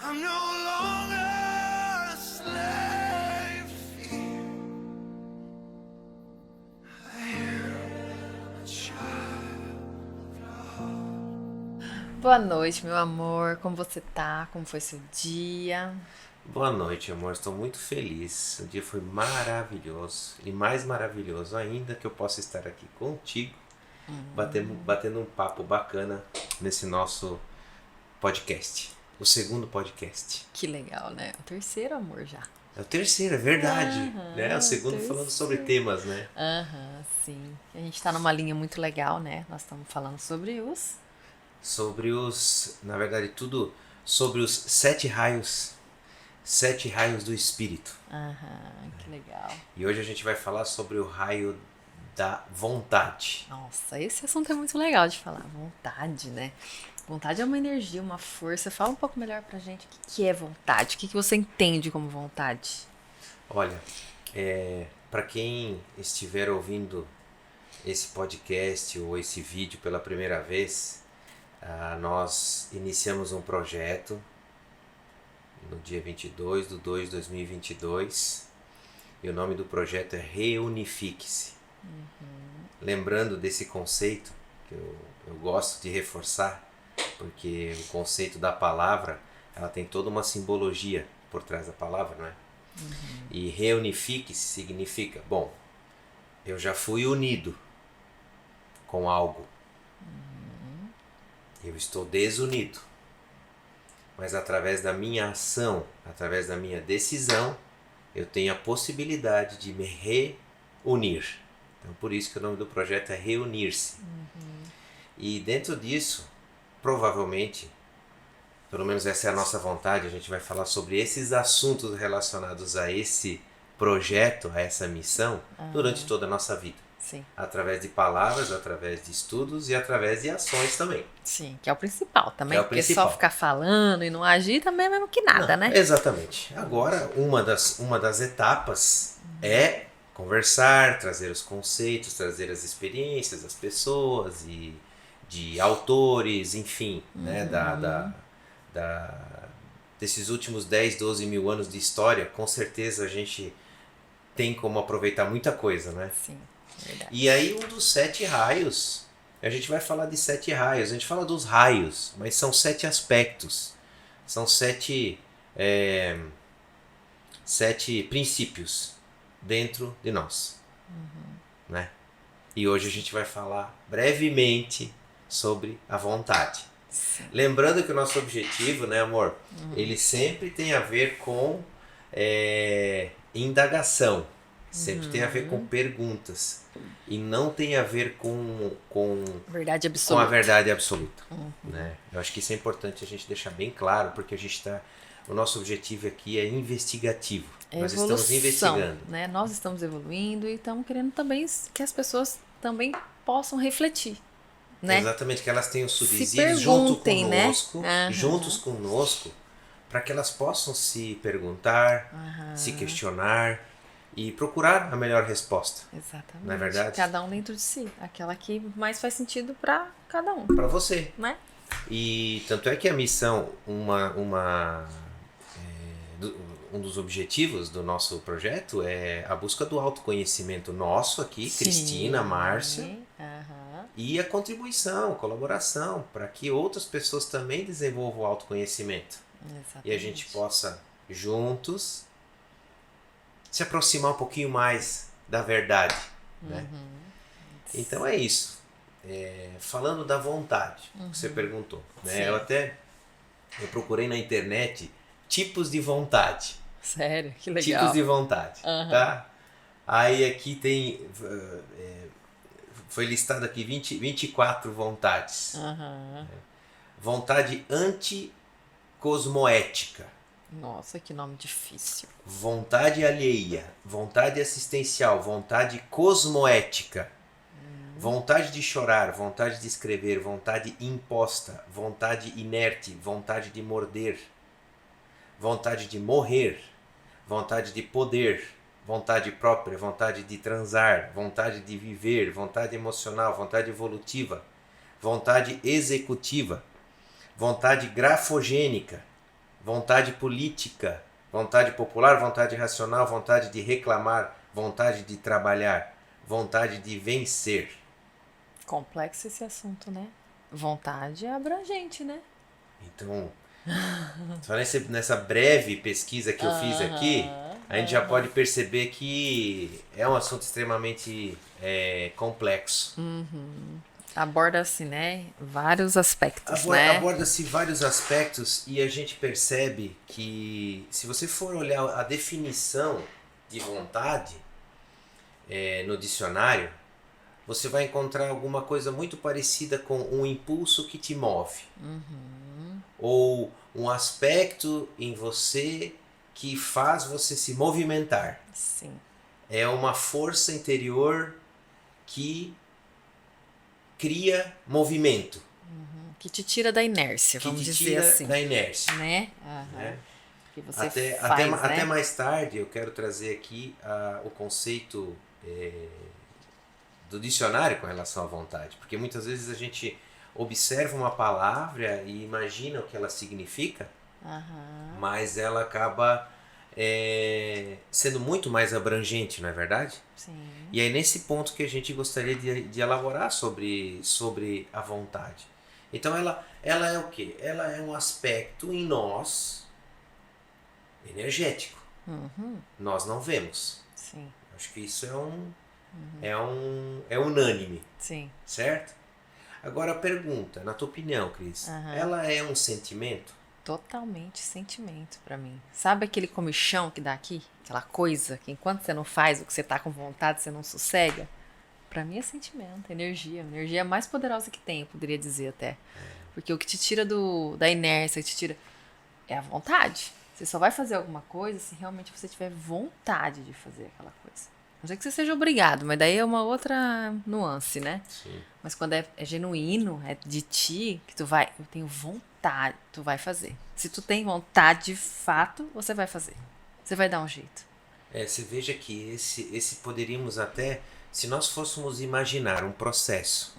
I'm no longer a slave to fear. I am a child of love. Boa noite, meu amor. Como você tá? Como foi seu dia? Boa noite, amor. Estou muito feliz. O dia foi maravilhoso. E mais maravilhoso ainda que eu possa estar aqui contigo, batendo um papo bacana nesse nosso podcast. O segundo podcast. Que legal, né? O terceiro, amor, já. É o terceiro, é verdade. Aham, Né? O segundo terceiro. falando sobre temas, né? Aham, sim. A gente tá numa linha muito legal, né? Nós estamos falando sobre os... Sobre na verdade, tudo sobre os 7 raios. 7 raios do espírito. Aham, que legal. E hoje a gente vai falar sobre o raio da vontade. Nossa, esse assunto é muito legal de falar. Vontade, né? Vontade é uma energia, uma força. Fala um pouco melhor pra gente o que é vontade. O que você entende como vontade? Olha, para quem estiver ouvindo esse podcast ou esse vídeo pela primeira vez, nós iniciamos um projeto no dia 22/2/2022 e o nome do projeto é Reunifique-se. Lembrando desse conceito que eu gosto de reforçar, porque o conceito da palavra, ela tem toda uma simbologia por trás da palavra, né? E reunifique-se significa, bom, eu já fui unido com algo. Eu estou desunido. Mas através da minha ação, através da minha decisão, eu tenho a possibilidade de me reunir. Então, por isso que o nome do projeto é Reunir-se. E dentro disso, provavelmente, pelo menos essa é a nossa vontade, a gente vai falar sobre esses assuntos relacionados a esse projeto, a essa missão, durante toda a nossa vida. Sim. Através de palavras, através de estudos e através de ações também. Sim, que é o principal também. Que é o porque principal. só ficar falando e não agir também é mesmo que nada, Não, né? Exatamente. Agora, uma das etapas é conversar, trazer os conceitos, trazer as experiências das pessoas e de autores, enfim, né, desses últimos 10, 12 mil anos de história. Com certeza a gente tem como aproveitar muita coisa, né? Sim, verdade. E aí um dos 7 raios, a gente vai falar de 7 raios, a gente fala dos raios, mas são 7 aspectos, são 7 princípios dentro de nós, né? E hoje a gente vai falar brevemente sobre a vontade. Sim. Lembrando que o nosso objetivo, né, amor, ele sempre tem a ver com indagação, sempre tem a ver com perguntas e não tem a ver com Verdade a absoluta. verdade absoluta, né? Eu acho que isso é importante a gente deixar bem claro, porque o nosso objetivo aqui é investigativo. Nós estamos investigando. Né? Nós estamos evoluindo e estamos querendo também que as pessoas também possam refletir, né? Exatamente, que elas tenham subsídios perguntem, junto conosco, né? juntos conosco, para que elas possam se perguntar, se questionar e procurar a melhor resposta. Exatamente. Não é verdade? Cada um dentro de si. Aquela que mais faz sentido para cada um, Para você. né? E tanto é que a missão, um dos objetivos do nosso projeto é a busca do autoconhecimento nosso aqui, Sim. Cristina, Márcia, Aham. e a contribuição, colaboração, para que outras pessoas também desenvolvam o autoconhecimento. Exatamente. E a gente possa, juntos, se aproximar um pouquinho mais da verdade. Né? Então é isso. Falando da vontade, que você perguntou. Né? Eu procurei na internet tipos de vontade. Sério, que legal. Tipos de vontade. Tá? Aí aqui tem... foi listado aqui 24 vontades. Vontade anticosmoética. Nossa, que nome difícil. Vontade alheia, vontade assistencial, vontade cosmoética, vontade de chorar, vontade de escrever, vontade imposta, vontade inerte, vontade de morder, vontade de morrer, vontade de poder, vontade própria, vontade de transar, vontade de viver, vontade emocional, vontade evolutiva, vontade executiva, vontade grafogênica, vontade política, vontade popular, vontade racional, vontade de reclamar, vontade de trabalhar, vontade de vencer. Complexo esse assunto, né? Vontade é abrangente, né? Então, só nessa breve pesquisa que eu fiz aqui, a gente já pode perceber que é um assunto extremamente complexo. Aborda assim, né? Vários aspectos, né? Aborda-se vários aspectos e a gente percebe que, se você for olhar a definição de vontade no dicionário, você vai encontrar alguma coisa muito parecida com um impulso que te move. Ou um aspecto em você que faz você se movimentar. Sim. É uma força interior que cria movimento. Que te tira da inércia, Que vamos te dizer tira assim. da inércia. Né? Né? Que você Até faz, né? até mais tarde eu quero trazer aqui o conceito do dicionário com relação à vontade. Porque muitas vezes a gente observa uma palavra e imagina o que ela significa, mas ela acaba sendo muito mais abrangente, não é verdade? Sim. E é nesse ponto que a gente gostaria de elaborar sobre a vontade. Então ela é o quê? Ela é um aspecto em nós energético. Nós não vemos. Sim. Acho que isso é unânime, Sim. certo? Agora a pergunta, na tua opinião, Cris, ela é um sentimento? Totalmente sentimento pra mim. Sabe aquele comichão que dá aqui? Aquela coisa que enquanto você não faz o que você tá com vontade, você não sossega? Pra mim é sentimento, energia. A energia é a mais poderosa que tem, eu poderia dizer até. Porque o que te tira da inércia, que te tira é a vontade. Você só vai fazer alguma coisa se realmente você tiver vontade de fazer aquela coisa. Não sei que você seja obrigado, mas daí é uma outra nuance, né? Sim. Mas quando é genuíno, é de ti, que tu vai, eu tenho vontade, tu vai fazer. Se tu tem vontade de fato, você vai fazer. Você vai dar um jeito. Você veja que esse poderíamos até, se nós fôssemos imaginar um processo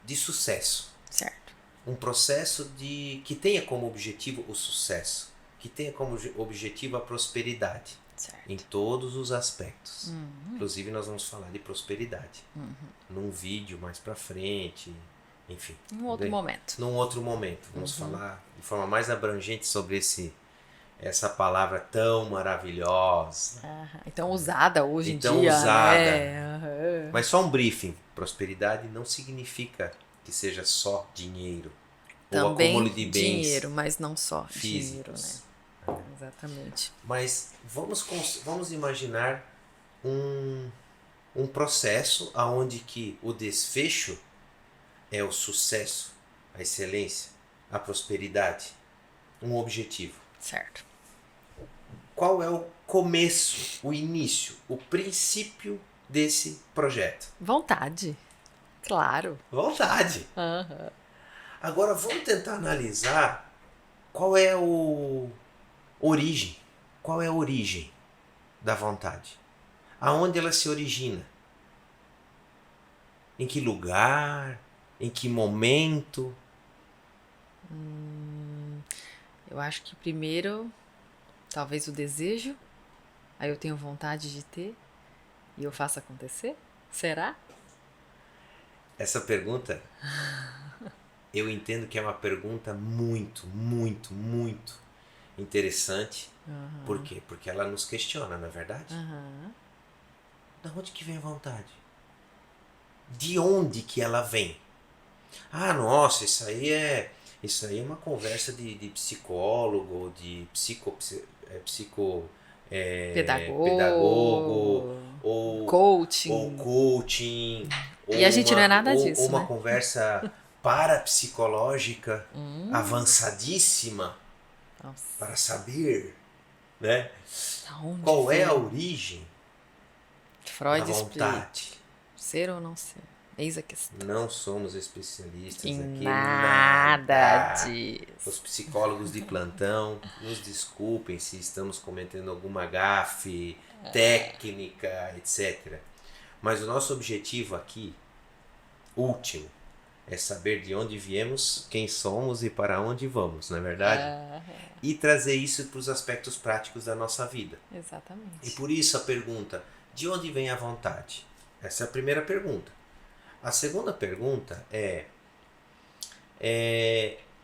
de sucesso, Certo. um processo que tenha como objetivo o sucesso, que tenha como objetivo a prosperidade, Certo. em todos os aspectos. Inclusive nós vamos falar de prosperidade num vídeo mais pra frente, enfim. Em outro momento. Num outro momento. Vamos falar de forma mais abrangente sobre essa palavra tão maravilhosa. Então usada hoje em Então dia, usada. né? Mas só um briefing. Prosperidade não significa que seja só dinheiro. Ou Também acúmulo de bens dinheiro, mas não só físicos. dinheiro, né? Exatamente. Mas vamos imaginar um processo onde que o desfecho é o sucesso, a excelência, a prosperidade, um objetivo. Certo. Qual é o começo, o início, o princípio desse projeto? Vontade. Claro. Vontade. Agora vamos tentar analisar qual é qual é a origem da vontade? Aonde ela se origina? Em que lugar? Em que momento? Eu acho que primeiro, talvez o desejo. Aí eu tenho vontade de ter e eu faço acontecer? Será? Essa pergunta, eu entendo que é uma pergunta muito, muito, muito interessante. Por quê? Porque ela nos questiona, não é verdade? Da onde que vem a vontade? De onde que ela vem? Ah, nossa, isso aí é uma conversa de psicólogo, de pedagogo, ou coaching. coaching, E a gente não é nada disso, ou uma né? conversa parapsicológica avançadíssima Nossa, para saber, né, aonde qual é vem? a origem Freud da explica. vontade. Ser ou não ser? Eis a questão. Não somos especialistas Em aqui, nada disso. Os psicólogos de plantão, nos desculpem se estamos cometendo alguma gafe técnica, etc. Mas o nosso objetivo aqui, último, É saber de onde viemos, quem somos e para onde vamos, não é verdade? É, E trazer isso para os aspectos práticos da nossa vida. E exatamente. por isso a pergunta, de onde vem a vontade? Essa é a primeira pergunta. A segunda pergunta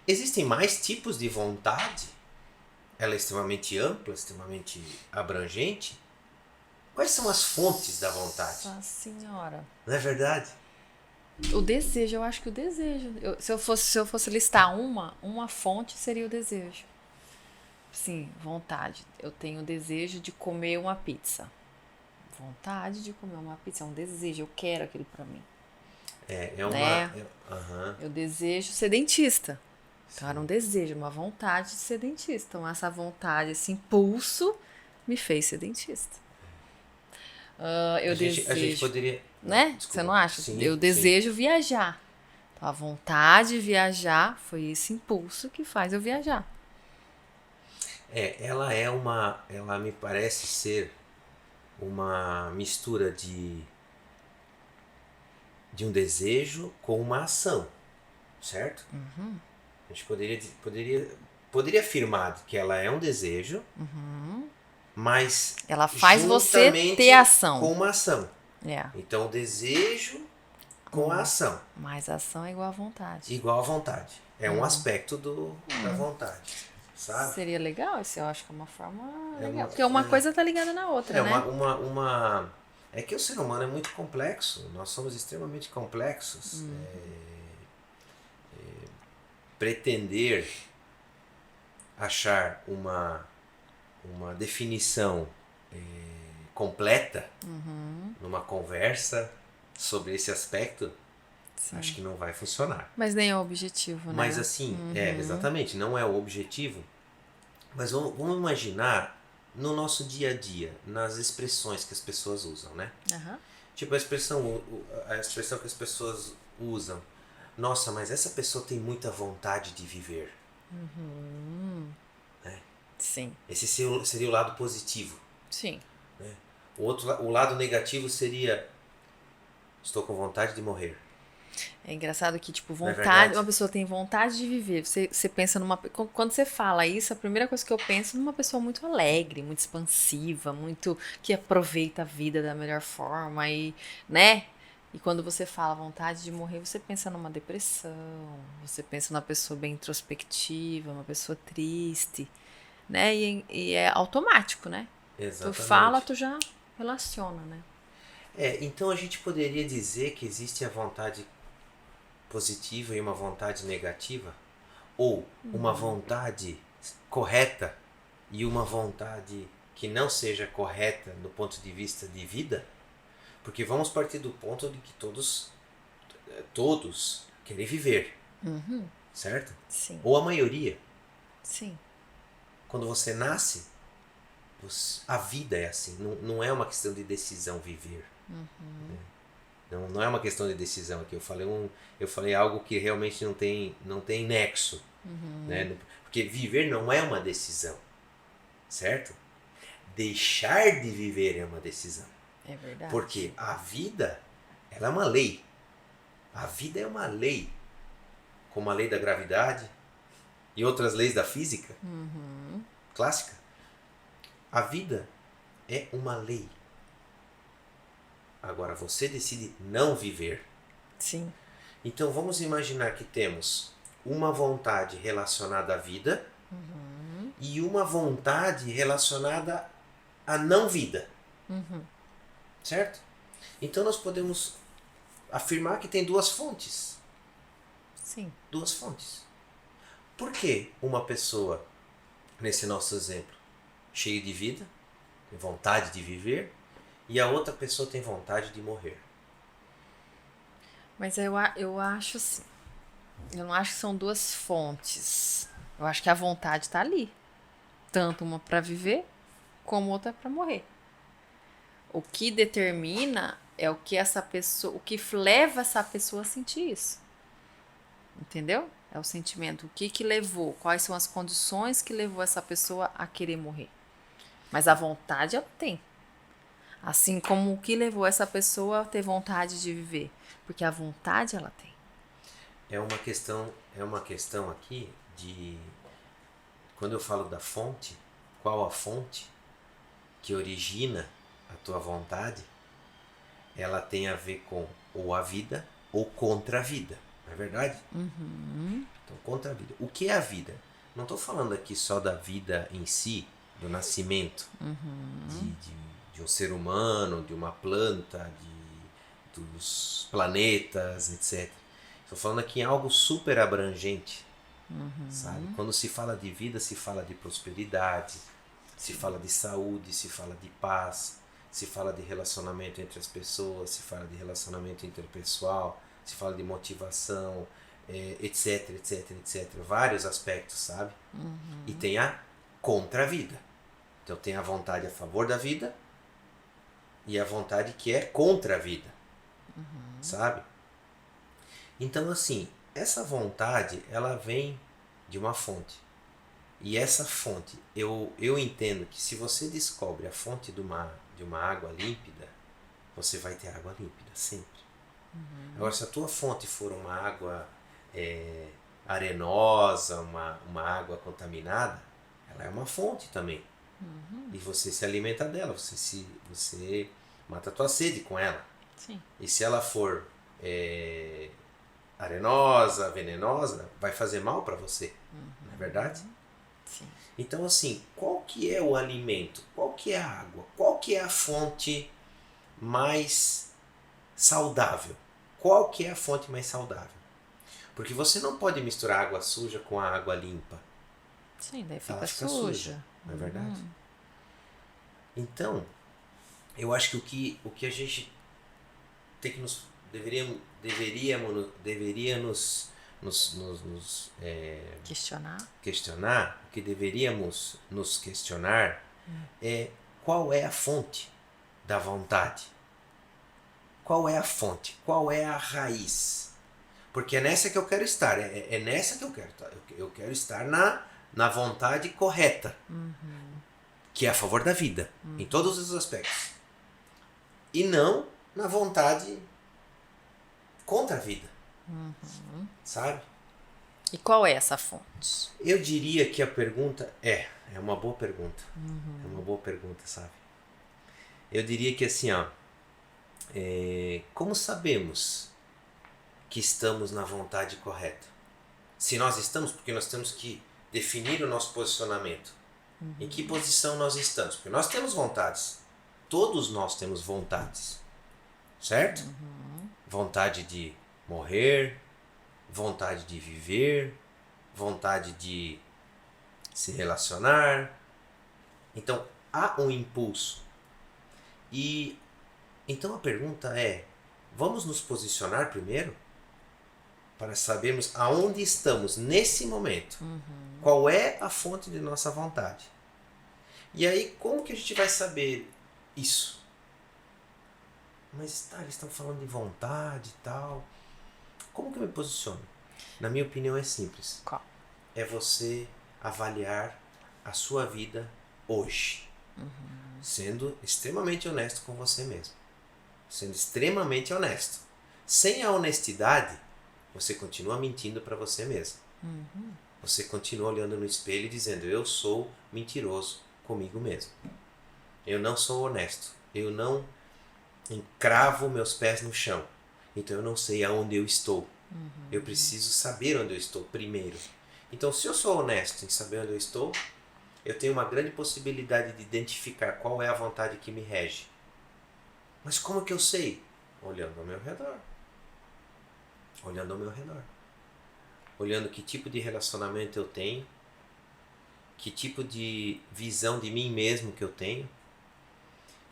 existem mais tipos de vontade? Ela é extremamente ampla, extremamente abrangente? Quais são as fontes da vontade? Nossa senhora. Não é verdade? O desejo, eu acho que o desejo. Se eu fosse listar uma fonte seria o desejo. Sim, vontade. Eu tenho o desejo de comer uma pizza. Vontade de comer uma pizza, é um desejo, eu quero aquilo pra mim. É uma. Né? Aham. Eu desejo ser dentista. Então era um desejo, uma vontade de ser dentista. Então essa vontade, esse impulso me fez ser dentista. Eu A gente desejo, poderia. né? Desculpa. Você não acha? Sim, Eu sim. desejo viajar. Então a vontade de viajar foi esse impulso que faz eu viajar. Ela me parece ser uma mistura de um desejo com uma ação, certo? A gente poderia afirmar que ela é um desejo, mas Ela faz você juntamente ter ação. com uma ação. É. Então, o desejo com a ação, Mas ação é igual a vontade. igual à vontade. É um aspecto da vontade, sabe? Seria legal, isso eu acho que é uma forma legal. uma- Porque uma é. coisa tá ligada na outra, É né? É que o ser humano é muito complexo, nós somos extremamente complexos. Pretender achar uma definição completa numa conversa sobre esse aspecto, acho que não vai funcionar. Mas nem é o objetivo, né? Mas assim, exatamente, não é o objetivo. Mas vamos imaginar no nosso dia a dia, nas expressões que as pessoas usam, né? Aham. Tipo a expressão que as pessoas usam. Nossa, mas essa pessoa tem muita vontade de viver. Sim. Esse seria o lado positivo. Sim. O lado negativo seria: estou com vontade de morrer. É engraçado que, tipo, é vontade. verdade? Uma pessoa tem vontade de viver. Você pensa numa. Quando você fala isso, a primeira coisa que eu penso é numa pessoa muito alegre, muito expansiva, muito. Que aproveita a vida da melhor forma e. Né? E quando você fala vontade de morrer, você pensa numa depressão, você pensa numa pessoa bem introspectiva, uma pessoa triste, né? E é automático, né? Exatamente. Tu fala, tu já relaciona, né? Então a gente poderia dizer que existe a vontade positiva e uma vontade negativa? Ou uma vontade correta e uma vontade que não seja correta do ponto de vista de vida? Porque vamos partir do ponto de que todos querem viver, certo? Sim. Ou a maioria. Sim. Quando você nasce, a vida é assim, não é uma questão de decisão viver. Não é uma questão de decisão aqui. Eu falei algo que realmente não tem nexo. Né? Porque viver não é uma decisão, certo? Deixar de viver é uma decisão. É verdade. Porque a vida, ela é uma lei. A vida é uma lei. Como a lei da gravidade e outras leis da física clássica. A vida é uma lei. Agora você decide não viver. Sim. Então vamos imaginar que temos uma vontade relacionada à vida e uma vontade relacionada à não vida. Certo? Então nós podemos afirmar que tem duas fontes. Sim. Duas fontes. Por que uma pessoa, nesse nosso exemplo, cheia de vida, tem vontade de viver, e a outra pessoa tem vontade de morrer? Mas eu acho assim. Eu não acho que são duas fontes. Eu acho que a vontade está ali. Tanto uma para viver, como outra para morrer. O que determina é o que leva essa pessoa a sentir isso. Entendeu? É o sentimento. O que levou? Quais são as condições que levou essa pessoa a querer morrer? Mas a vontade ela tem. Assim como o que levou essa pessoa a ter vontade de viver. Porque a vontade ela tem. é uma questão aqui de quando eu falo da fonte, qual a fonte que origina a tua vontade, ela tem a ver com ou a vida ou contra a vida, não é verdade? Então, contra a vida. O que é a vida? Não estou falando aqui só da vida em si, do nascimento de um ser humano, de uma planta, dos planetas, etc. Estou falando aqui em algo super abrangente, sabe? Quando se fala de vida, se fala de prosperidade, se fala de saúde, se fala de paz, se fala de relacionamento entre as pessoas, se fala de relacionamento interpessoal, se fala de motivação, etc, etc, etc. Vários aspectos, sabe? E tem a contra-vida. Então tem a vontade a favor da vida e a vontade que é contra a vida, sabe? Então, assim, essa vontade, ela vem de uma fonte. E essa fonte, eu entendo que se você descobre a fonte de uma água límpida, você vai ter água límpida, sempre. Agora, se a tua fonte for uma água arenosa, uma água contaminada, ela é uma fonte também. E você se alimenta dela, você mata a tua sede com ela. Sim. E se ela for arenosa, venenosa, vai fazer mal para você, não é verdade? Sim. Então, assim, qual que é o alimento? Qual que é a água? Qual que é a fonte mais saudável? Qual que é a fonte mais saudável? Porque você não pode misturar água suja com a água limpa. Sim, daí Ela fica fica suja. não é verdade? Então, eu acho que o que a gente tem que deveria nos Questionar. o que deveríamos nos questionar é qual é a fonte da vontade. Qual é a fonte? Qual é a raiz? Porque é nessa que eu quero estar. É nessa que eu quero estar. Eu quero estar na vontade correta. Que é a favor da vida. Em todos os aspectos. E não na vontade contra a vida. Sabe? E qual é essa fonte? Eu diria que a pergunta é uma boa pergunta. É uma boa pergunta, sabe? Eu diria que assim, ó, como sabemos que estamos na vontade correta? Se nós estamos, porque nós temos que definir o nosso posicionamento. Em que posição nós estamos? Porque nós temos vontades. Todos nós temos vontades. Certo? Vontade de morrer, vontade de viver, vontade de se relacionar. Então, há um impulso. E então a pergunta é, vamos nos posicionar primeiro? Para sabermos aonde estamos nesse momento. Qual é a fonte de nossa vontade? E aí, como que a gente vai saber isso? Mas tá, eles estão falando de vontade e tal. Como que eu me posiciono? Na minha opinião é simples. Qual? É você avaliar a sua vida hoje. Sendo extremamente honesto com você mesmo. Sendo extremamente honesto. Sem a honestidade, você continua mentindo para você mesmo. Você continua olhando no espelho e dizendo, eu sou mentiroso comigo mesmo. Eu não sou honesto. Eu não encravo meus pés no chão. Então eu não sei aonde eu estou. Eu preciso saber onde eu estou primeiro. Então, se eu sou honesto em saber onde eu estou, eu tenho uma grande possibilidade de identificar qual é a vontade que me rege. Mas como que eu sei? Olhando ao meu redor. Olhando ao meu redor. Olhando que tipo de relacionamento eu tenho, que tipo de visão de mim mesmo que eu tenho,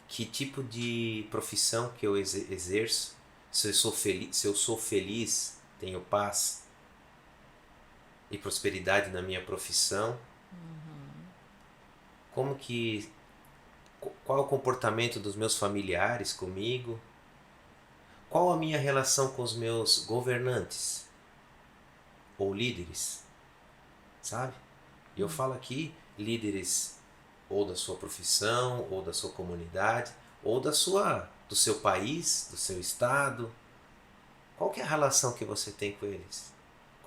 que tipo de profissão que eu exerço, se eu sou feliz, tenho paz e prosperidade na minha profissão, qual é o comportamento dos meus familiares comigo, qual a minha relação com os meus governantes ou líderes, sabe? E eu falo aqui líderes ou da sua profissão, ou da sua comunidade, ou do seu país, do seu estado. Qual que é a relação que você tem com eles?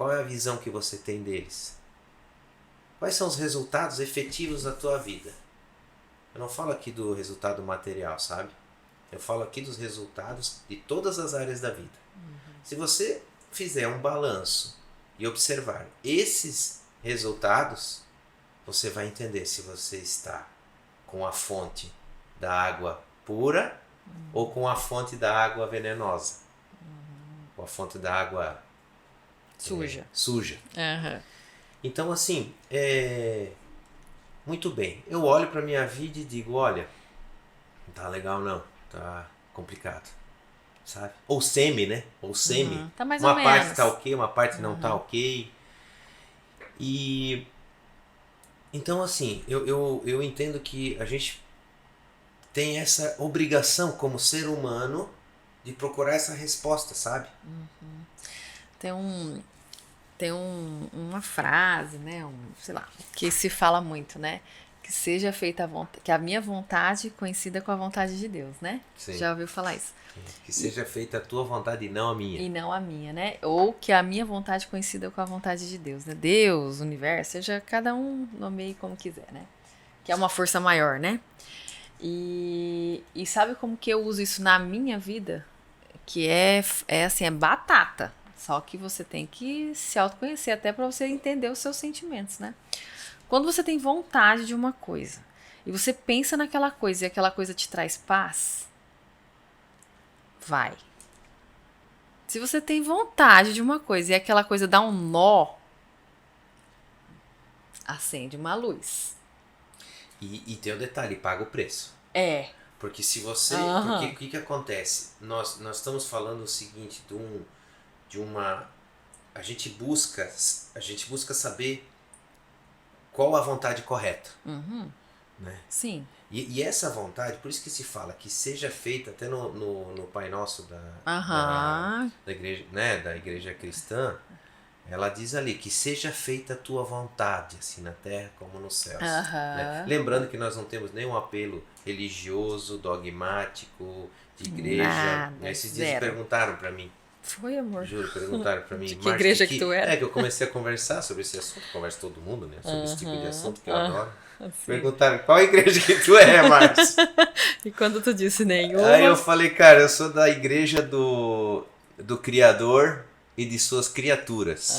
Qual é a visão que você tem deles? Quais são os resultados efetivos da tua vida? Eu não falo aqui do resultado material, sabe? Eu falo aqui dos resultados de todas as áreas da vida. Se você fizer um balanço e observar esses resultados, você vai entender se você está com a fonte da água pura ou com a fonte da água venenosa. Ou a fonte da água Suja. suja. Aham. Então, assim, muito bem. Eu olho para minha vida e digo, olha, não tá legal não, tá complicado, sabe? Ou semi, né? Ou semi. Tá mais Uma ou parte menos. tá ok, uma parte não tá ok. E então, assim, eu entendo que a gente tem essa obrigação como ser humano de procurar essa resposta, sabe? Uma frase, né? Sei lá, que se fala muito, né? Que seja feita a vontade, que a minha vontade coincida com a vontade de Deus, né? Sim. Já ouviu falar isso? Que seja feita a tua vontade e não a minha. E não a minha, né? Ou que a minha vontade coincida com a vontade de Deus, né? Deus, universo, seja cada um nomeie como quiser, né? Que é uma força maior, né? E sabe como que eu uso isso na minha vida? Que é assim, é batata. Só que você tem que se autoconhecer até para você entender os seus sentimentos, né? Quando você tem vontade de uma coisa e você pensa naquela coisa e aquela coisa te traz paz, vai. Se você tem vontade de uma coisa e aquela coisa dá um nó, acende uma luz. E tem um detalhe, paga o preço. É. Porque se você. Aham. Porque o que acontece? Nós estamos falando o seguinte, de uma. A gente busca saber qual a vontade correta. Né? Sim. E essa vontade, por isso que se fala que seja feita, até no Pai Nosso Aham. da igreja, né, da igreja cristã, ela diz ali que seja feita a tua vontade, assim na terra como nos céus. Aham. Né? Lembrando que nós não temos nenhum apelo religioso, dogmático, de igreja. Nada, Esses dias zero. perguntaram para mim, Foi, amor. juro, perguntaram para mim, De que Márcio, igreja que tu era? É que eu comecei a conversar sobre esse assunto, conversa todo mundo, né? Sobre esse tipo de assunto que eu adoro. Assim. Perguntaram, qual igreja que tu é, Márcio? E quando tu disse nenhuma. Aí eu falei, cara, eu sou da igreja do Criador e de suas criaturas,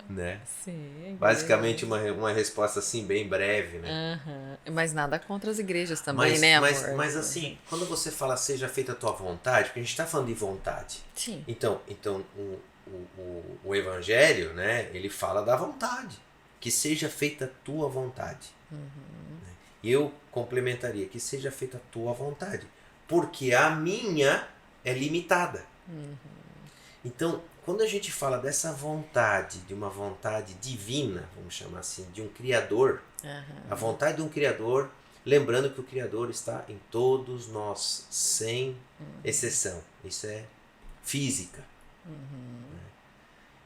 né? Sim. Basicamente uma resposta assim bem breve, né? Aham. Mas nada contra as igrejas também, né, amor? Mas assim, quando você fala seja feita a tua vontade, porque a gente está falando de vontade. Sim. Então o evangelho, né, ele fala da vontade, que seja feita a tua vontade. Né? E eu complementaria que seja feita a tua vontade, porque a minha é limitada. Então, quando a gente fala dessa vontade, de uma vontade divina, vamos chamar assim, de um Criador, a vontade de um Criador, lembrando que o Criador está em todos nós, sem exceção. Isso é física. Né?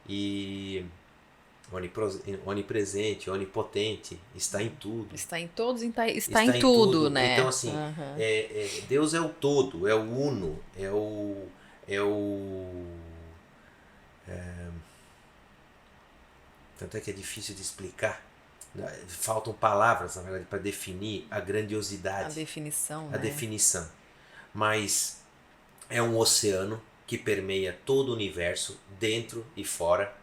E onipresente, onipotente, está em tudo. Está em todos, está em tudo, né? Então, assim, Deus é o todo, é o uno, tanto é que é difícil de explicar. Faltam palavras, na verdade, para definir a grandiosidade. A definição, A né? definição. Mas é um oceano que permeia todo o universo, dentro e fora.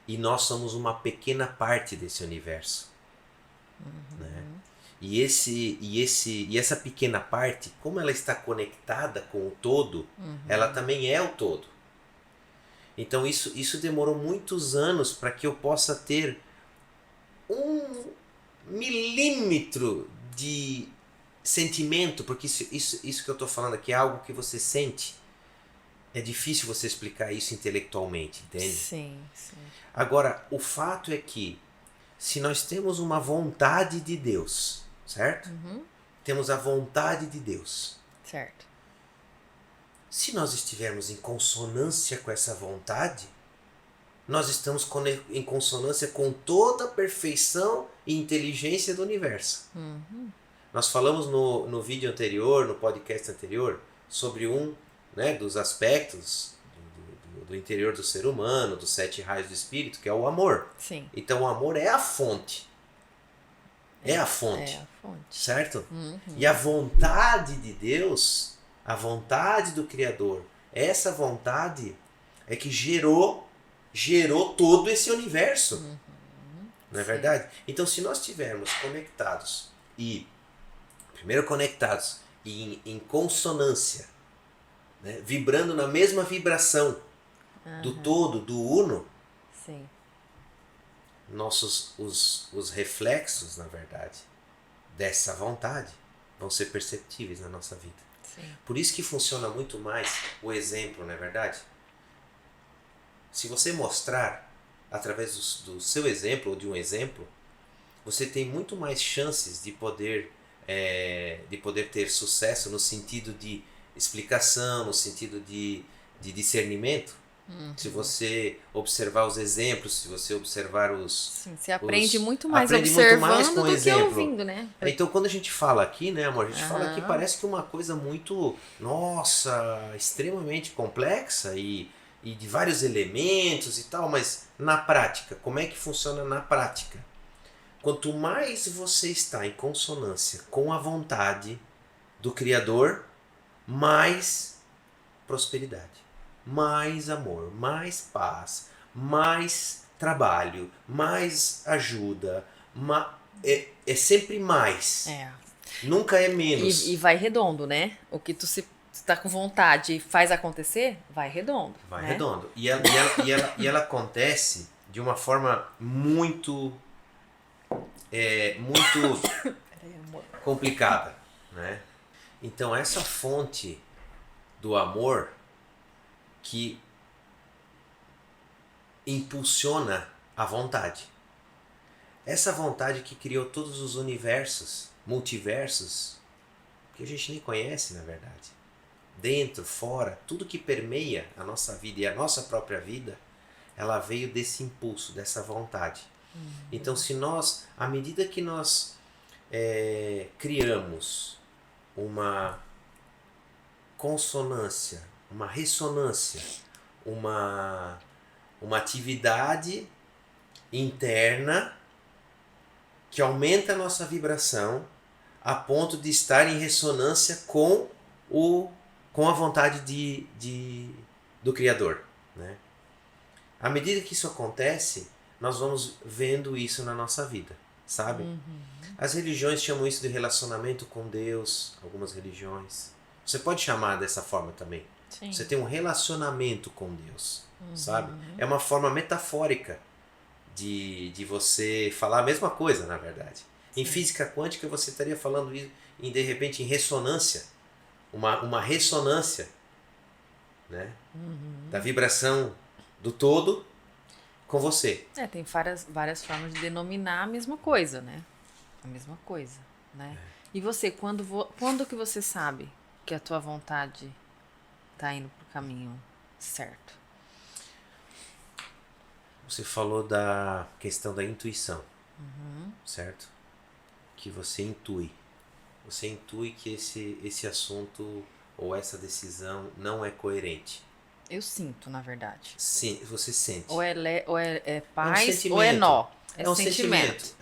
E nós somos uma pequena parte desse universo. Né? E essa pequena parte, como ela está conectada com o todo, ela também é o todo. Então isso demorou muitos anos para que eu possa ter 1 milímetro de sentimento, porque isso que eu estou falando aqui é algo que você sente. É difícil você explicar isso intelectualmente, entende? Sim, sim. Agora, o fato é que se nós temos uma vontade de Deus, certo? Temos a vontade de Deus. Certo. Se nós estivermos em consonância com essa vontade, nós estamos em consonância com toda a perfeição e inteligência do universo. Nós falamos no vídeo anterior, no podcast anterior, sobre um, né, dos aspectos do interior do ser humano, dos 7 raios do espírito, que é o amor. Sim. Então o amor é a fonte. É a fonte. É a fonte. Certo? Uhum. E a vontade de Deus, a vontade do Criador, essa vontade é que gerou todo esse universo. Não é Sim. verdade? Então, se nós estivermos conectados primeiro conectados e em consonância, né, vibrando na mesma vibração do todo, do uno, Sim. os reflexos, na verdade, dessa vontade vão ser perceptíveis na nossa vida. Sim. Por isso que funciona muito mais o exemplo, não é verdade? Se você mostrar através do seu exemplo ou de um exemplo, você tem muito mais chances de poder ter sucesso no sentido de explicação, no sentido de discernimento. Se você observar os exemplos, se você observar Sim, você aprende muito mais aprende muito observando mais com o do que exemplo. ouvindo, né? Então, quando a gente fala aqui, né, amor? A gente fala aqui, Aham. parece que uma coisa muito, nossa, extremamente complexa e de vários elementos e tal, mas na prática, como é que funciona na prática? Quanto mais você está em consonância com a vontade do Criador, mais prosperidade, mais amor, mais paz, mais trabalho, mais ajuda, é sempre mais. É. Nunca é menos. E vai redondo, né? O que tu tá com vontade e faz acontecer, vai redondo. Vai né? redondo. E ela acontece de uma forma muito complicada, né? Então essa fonte do amor que impulsiona a vontade. Essa vontade que criou todos os universos, multiversos, que a gente nem conhece, na verdade. Dentro, fora, tudo que permeia a nossa vida e a nossa própria vida, ela veio desse impulso, dessa vontade. Então, se nós, à medida que nós criamos uma consonância, uma ressonância, uma atividade interna que aumenta a nossa vibração a ponto de estar em ressonância com a vontade do Criador, né? À medida que isso acontece, nós vamos vendo isso na nossa vida, sabe? As religiões chamam isso de relacionamento com Deus, algumas religiões. Você pode chamar dessa forma também. Sim. Você tem um relacionamento com Deus, sabe? É uma forma metafórica de você falar a mesma coisa, na verdade. Em física quântica você estaria falando isso de repente em ressonância, uma ressonância, né? Da vibração do todo com você. Tem várias formas de denominar a mesma coisa, né? A mesma coisa, né? E você, quando que você sabe que a tua vontade tá indo pro caminho certo? Você falou da questão da intuição, certo? Que você intui. Você intui que esse assunto ou essa decisão não é coerente. Eu sinto, na verdade. Sim, você sente. Ou é paz sentimento. ou é nó. É um sentimento.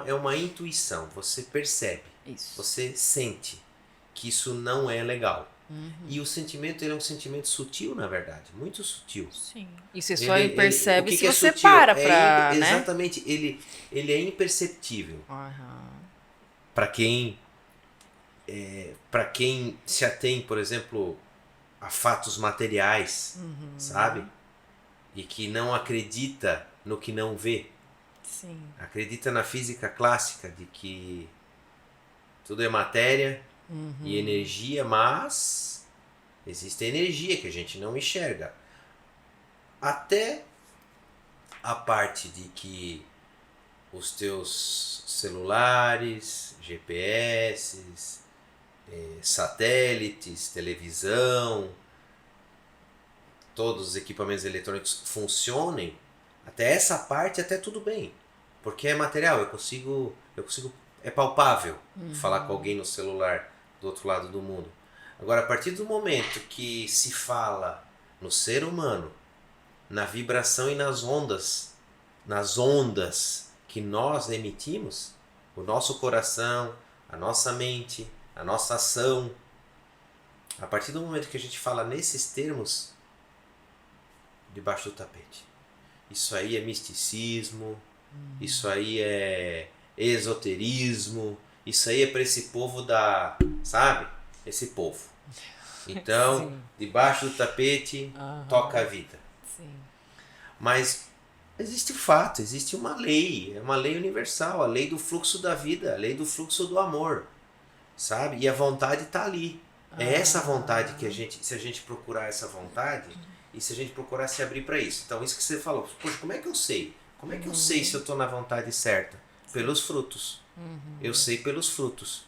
É uma intuição. Você percebe. Isso. Você sente que isso não é legal. E o sentimento, ele é um sentimento sutil, na verdade. Muito sutil. Sim. E você só percebe se você sutil? para pra, né? Exatamente. Ele é imperceptível. Para quem se atém, por exemplo, a fatos materiais, sabe? E que não acredita no que não vê. Sim. Acredita na física clássica de que tudo é matéria e energia, mas existe energia que a gente não enxerga. Até a parte de que os teus celulares, GPS, satélites, televisão, todos os equipamentos eletrônicos funcionem, até essa parte até tudo bem, porque é material, eu consigo é palpável falar com alguém no celular do outro lado do mundo. Agora, a partir do momento que se fala no ser humano, na vibração e nas ondas que nós emitimos, o nosso coração, a nossa mente, a nossa ação. A partir do momento que a gente fala nesses termos, debaixo do tapete. Isso aí é misticismo, isso aí é esoterismo, isso aí é para esse povo sabe? Esse povo. Então, Sim. debaixo do tapete, toca a vida. Sim. Mas existe o fato, existe uma lei, é uma lei universal, a lei do fluxo da vida, a lei do fluxo do amor, sabe? E a vontade está ali. É essa vontade que se a gente procurar essa vontade, e se a gente procurar se abrir para isso. Então, isso que você falou, poxa, como é que eu sei? Como é que eu sei se eu estou na vontade certa? Pelos frutos. Eu sei pelos frutos.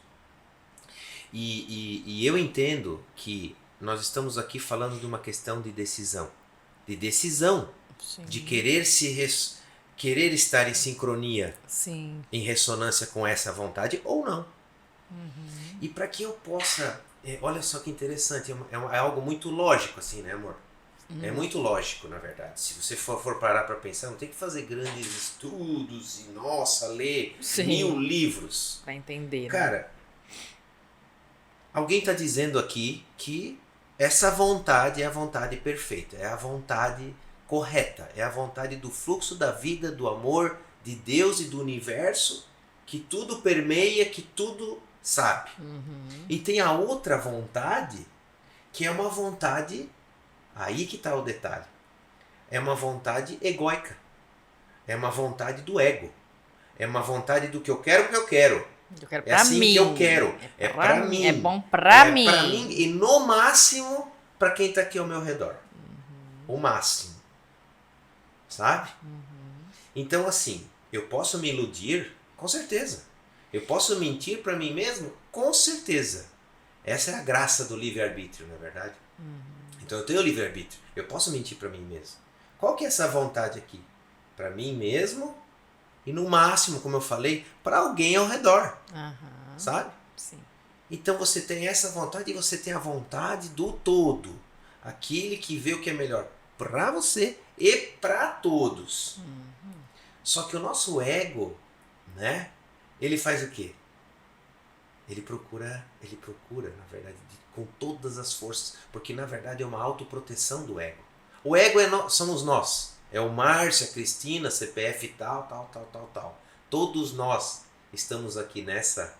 E eu entendo que nós estamos aqui falando de uma questão de decisão. De decisão. Sim. De querer estar em sincronia, Sim. em ressonância com essa vontade ou não. E para que eu possa... olha só que interessante, é algo muito lógico assim, né, amor? É muito lógico, na verdade. Se você for parar para pensar, não tem que fazer grandes estudos e, nossa, ler Sim. 1000 livros. Pra entender, né? Cara, alguém está dizendo aqui que essa vontade é a vontade perfeita, é a vontade correta, é a vontade do fluxo da vida, do amor, de Deus e do universo, que tudo permeia, que tudo sabe. E tem a outra vontade, que é uma vontade, aí que está o detalhe, é uma vontade egóica, é uma vontade do ego, é uma vontade do que eu quero, porque eu quero. Eu quero É pra assim mim. que eu quero. É pra mim. É bom pra mim. Pra mim e no máximo pra quem tá aqui ao meu redor. O máximo. Sabe? Então assim, eu posso me iludir? Com certeza. Eu posso mentir pra mim mesmo? Com certeza. Essa é a graça do livre-arbítrio, não é verdade? Então eu tenho livre-arbítrio. Eu posso mentir pra mim mesmo. Qual que é essa vontade aqui? Pra mim mesmo e no máximo, como eu falei, pra alguém ao redor. Sabe? Sim. Então você tem essa vontade e você tem a vontade do todo. Aquele que vê o que é melhor para você e para todos. Só que o nosso ego, né? Ele faz o quê? Ele procura, na verdade, com todas as forças, porque na verdade é uma autoproteção do ego. O ego somos nós. É o Márcio, a Cristina, CPF tal. Todos nós estamos aqui nessa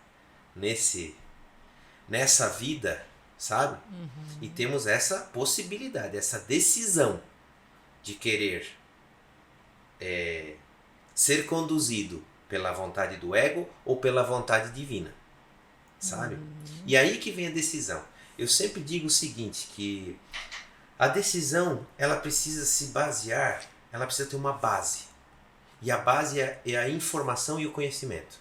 vida, sabe? E temos essa possibilidade, essa decisão de querer ser conduzido pela vontade do ego ou pela vontade divina, sabe? E aí que vem a decisão. Eu sempre digo o seguinte, que a decisão, ela precisa se basear, ela precisa ter uma base. E a base é a informação e o conhecimento.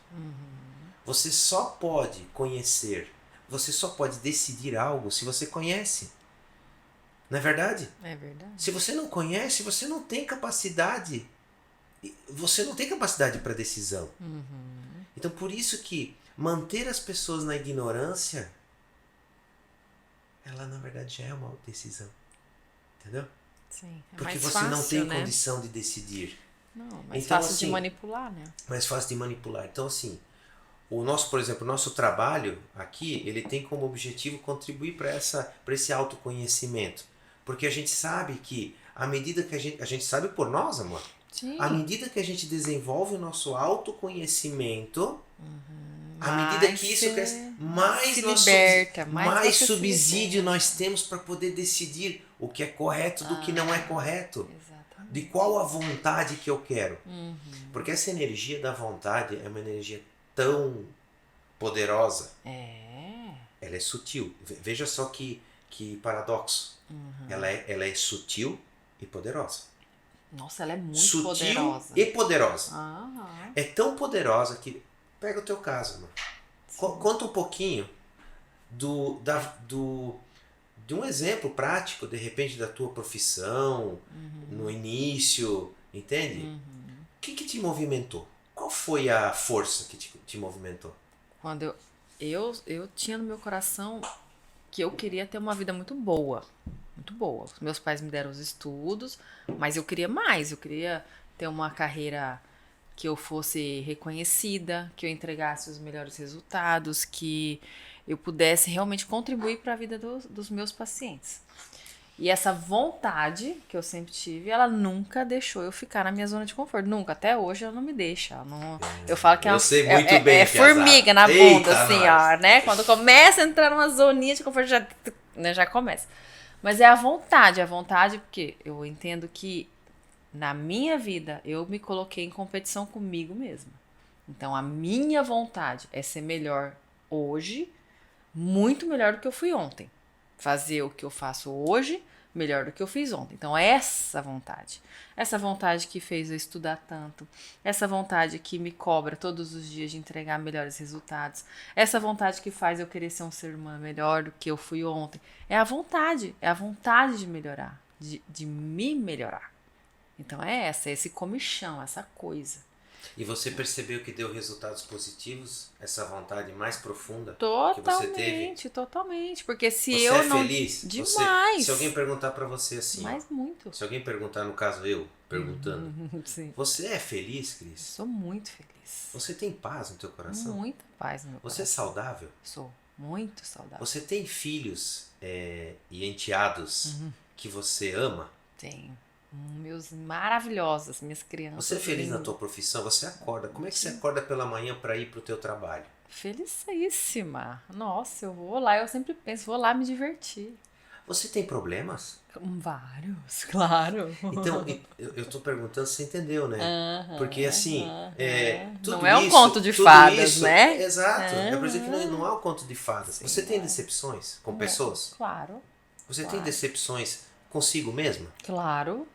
Você só pode conhecer, você só pode decidir algo se você conhece. Não é verdade? É verdade. Se você não conhece, você não tem capacidade. Você não tem capacidade para decisão. Então por isso que manter as pessoas na ignorância, ela na verdade já é uma decisão. Entendeu? Sim. É Porque mais você fácil, não tem né? condição de decidir. Não, mais Então, fácil de assim, manipular, né? mais fácil de manipular. Então assim, por exemplo, o nosso trabalho aqui, ele tem como objetivo contribuir para esse autoconhecimento. Porque a gente sabe que à medida que a gente sabe por nós, amor, Sim. à medida que a gente desenvolve o nosso autoconhecimento, à medida que isso cresce, mais se nós liberta, mais você se subsídio liberta. nós temos para poder decidir o que é correto do que não é correto. Exatamente. De qual a vontade que eu quero. Porque essa energia da vontade é uma energia tão poderosa. Ela é sutil. Veja só que paradoxo. Ela é sutil e poderosa. Nossa, ela é muito Sutil poderosa. e poderosa. Ah, É tão poderosa que... Pega o teu caso, amor. Conta um pouquinho de um exemplo prático, de repente, da tua profissão, no início, entende? O que te movimentou? Qual foi a força que te movimentou? quando eu tinha no meu coração que eu queria ter uma vida muito boa. Muito boa. Os meus pais me deram os estudos, mas eu queria mais. Eu queria ter uma carreira que eu fosse reconhecida, que eu entregasse os melhores resultados, que eu pudesse realmente contribuir para a vida dos meus pacientes. E essa vontade que eu sempre tive, ela nunca deixou eu ficar na minha zona de conforto. Nunca. Até hoje ela não me deixa. Ela não... Eu falo que Eu sei muito bem, é formiga na bunda, Eita, assim, nós. ó, né? Quando começa a entrar numa zoninha de conforto, já, né, já começa. Mas é a vontade, porque eu entendo que na minha vida eu me coloquei em competição comigo mesma. Então a minha vontade é ser melhor hoje, muito melhor do que eu fui ontem. Fazer o que eu faço hoje melhor do que eu fiz ontem. Então, essa vontade que fez eu estudar tanto, essa vontade que me cobra todos os dias de entregar melhores resultados, essa vontade que faz eu querer ser um ser humano melhor do que eu fui ontem, é a vontade de melhorar, de me melhorar. Então, é esse comichão, essa coisa. E você percebeu que deu resultados positivos? Essa vontade mais profunda que você teve? Totalmente. Porque se Você eu é não... feliz? Demais. Se alguém perguntar pra você assim, Mas muito. se alguém perguntar, no caso eu, perguntando, Sim. você é feliz, Cris? Sou muito feliz. Você tem paz no teu coração? Muita paz no meu Você é coração. saudável? Sou muito saudável. Você tem filhos e enteados que você ama? Tenho. Meus maravilhosos, minhas crianças. Você é feliz na lindas. tua profissão? Você acorda? Como é que você acorda pela manhã para ir pro teu trabalho? Felicíssima. Nossa, eu vou lá, eu sempre penso, vou lá me divertir. Você tem problemas? Vários, claro. Então, eu tô perguntando se você entendeu, né? Porque assim, tudo Não é um isso, conto de tudo fadas, isso, né? Exato. É por dizer que não é um conto de fadas. Sim, Você tem decepções com pessoas? Claro. Você tem Claro. decepções consigo mesma? Claro.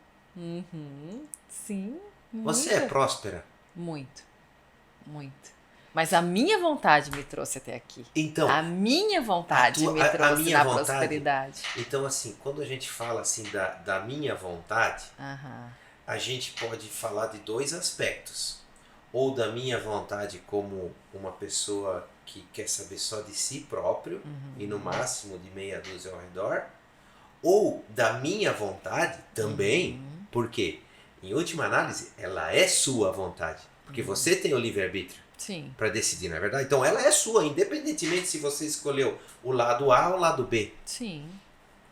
Sim. Você é muita. próspera? Muito. Mas a minha vontade me trouxe até aqui. Então, A minha vontade me a trouxe minha na vontade- prosperidade. então assim, quando a gente fala assim da minha vontade, Aham. a gente pode falar de dois aspectos. Ou da minha vontade como uma pessoa que quer saber só de si próprio e no máximo de meia dúzia ao redor, ou da minha vontade também, porque em última análise ela é sua vontade, porque você tem o livre-arbítrio Sim. para decidir, não é verdade? Então ela é sua, independentemente se você escolheu o lado A ou o lado B. Sim.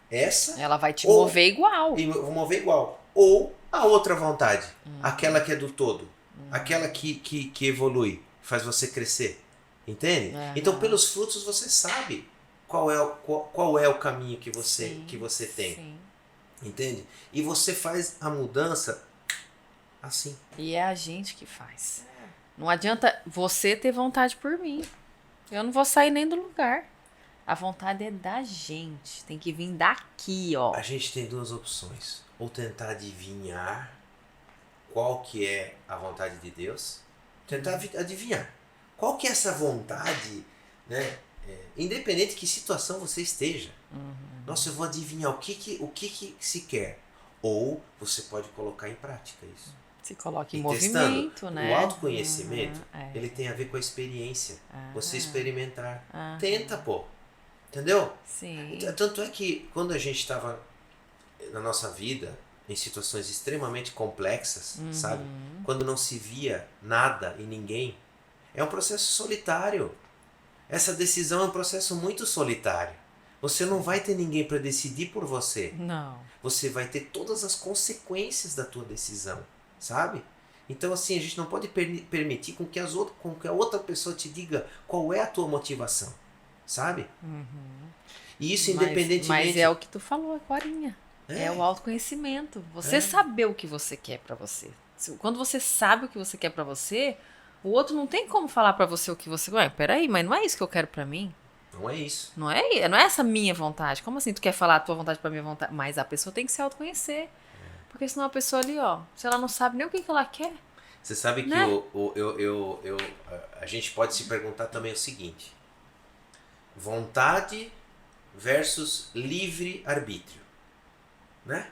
Essa Ela vai te Ou- mover igual. e vou mover igual. Ou a outra vontade, aquela que é do todo, aquela que evolui, faz você crescer. Entende? Aham. Então, pelos frutos você sabe qual é o caminho que você tem. Sim. Entende? E você faz a mudança assim. E é a gente que faz. Não adianta você ter vontade por mim. Eu não vou sair nem do lugar. A vontade é da gente. Tem que vir daqui, ó. A gente tem duas opções. Ou tentar adivinhar qual que é a vontade de Deus. Tentar adivinhar. Qual que é essa vontade, né? Independente de que situação você esteja. Nossa, eu vou adivinhar o que se quer. Ou você pode colocar em prática isso. Se coloca em E testando. movimento, né? O autoconhecimento, É. ele tem a ver com a experiência. Você experimentar. Aham. Tenta, pô. Entendeu? Sim. Tanto é que quando a gente estava na nossa vida em situações extremamente complexas, sabe? Quando não se via nada e ninguém, é um processo solitário. Essa decisão é um processo muito solitário. Você não vai ter ninguém para decidir por você. Não. Você vai ter todas as consequências da tua decisão, sabe? Então assim, a gente não pode permitir com que a outra pessoa te diga qual é a tua motivação, sabe? E isso independentemente... Mas é o que tu falou agorinha. É o autoconhecimento. Você saber o que você quer pra você. Quando você sabe o que você quer pra você, o outro não tem como falar pra você o que você... Ué, peraí, mas não é isso que eu quero pra mim. Não é isso. Não é essa minha vontade. Como assim tu quer falar a tua vontade pra minha vontade? Mas a pessoa tem que se autoconhecer. Porque senão a pessoa ali, ó, se ela não sabe nem o que ela quer. Você sabe que Né? a gente pode se perguntar também o seguinte: vontade versus livre-arbítrio, né?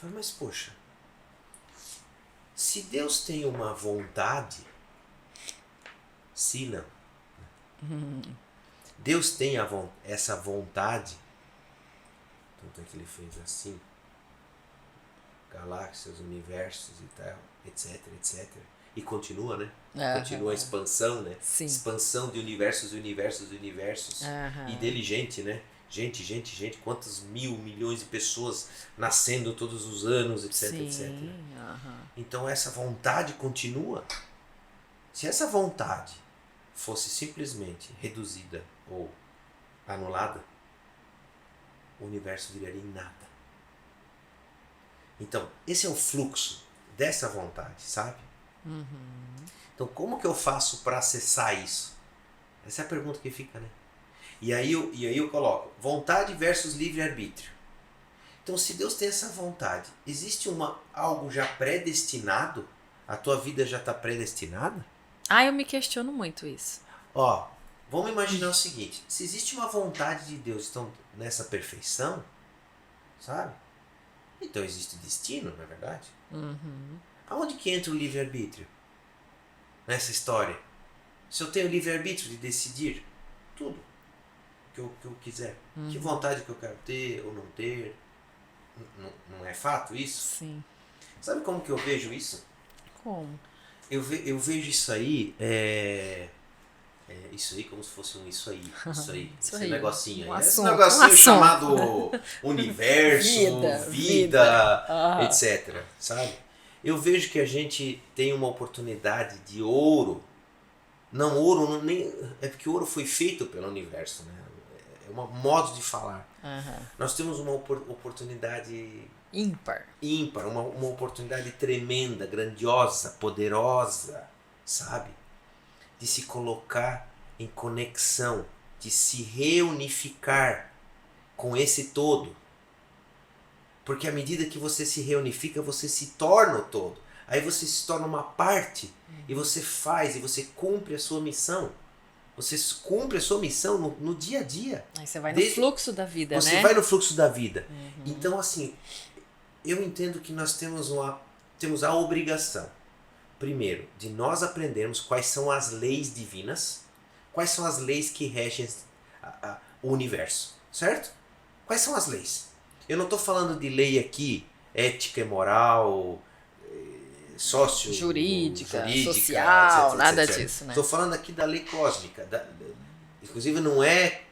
Mas poxa, se Deus tem uma vontade, se não, Deus tem essa vontade, tanto é que ele fez assim, galáxias, universos e tal, etc, etc. E continua, né? Continua a expansão, né? Sim. Expansão de universos, universos, universos. E dele gente, né? Gente, quantos milhões de pessoas nascendo todos os anos, etc, Sim. etc. Então essa vontade continua. Se essa vontade fosse simplesmente reduzida ou anulada, o universo viraria em nada. Então, esse é o fluxo dessa vontade, sabe? Então, como que eu faço para acessar isso? Essa é a pergunta que fica, né? E aí eu coloco vontade versus livre-arbítrio. Então, se Deus tem essa vontade, existe algo já predestinado? A tua vida já está predestinada? Eu me questiono muito isso. Ó, vamos imaginar o seguinte. Se existe uma vontade de Deus então, nessa perfeição, sabe? Então existe destino, não é verdade? Aonde que entra o livre-arbítrio? Nessa história. Se eu tenho livre-arbítrio de decidir tudo que eu quiser. Que vontade que eu quero ter ou não ter. Não é fato isso? Sim. Sabe como que eu vejo isso? Como? Eu vejo isso aí, isso aí como se fosse isso aí, esse negocinho aí. Esse negocinho chamado universo, vida. Etc. Sabe? Eu vejo que a gente tem uma oportunidade de ouro. Não, ouro nem. É porque o ouro foi feito pelo universo, né? É um modo de falar. Nós temos uma oportunidade ímpar, uma oportunidade tremenda, grandiosa, poderosa, sabe? De se colocar em conexão, de se reunificar com esse todo. Porque à medida que você se reunifica, você se torna o todo. Aí você se torna uma parte e você faz, e você cumpre a sua missão. Você cumpre a sua missão no dia a dia. Aí você vai no fluxo da vida, né? Você vai no fluxo da vida. Então, assim, eu entendo que nós temos a obrigação, primeiro, de nós aprendermos quais são as leis divinas, quais são as leis que regem o universo, certo? Quais são as leis? Eu não estou falando de lei aqui, ética e moral, jurídica, social, etc, nada etc. disso, né? Estou falando aqui da lei cósmica, inclusive não é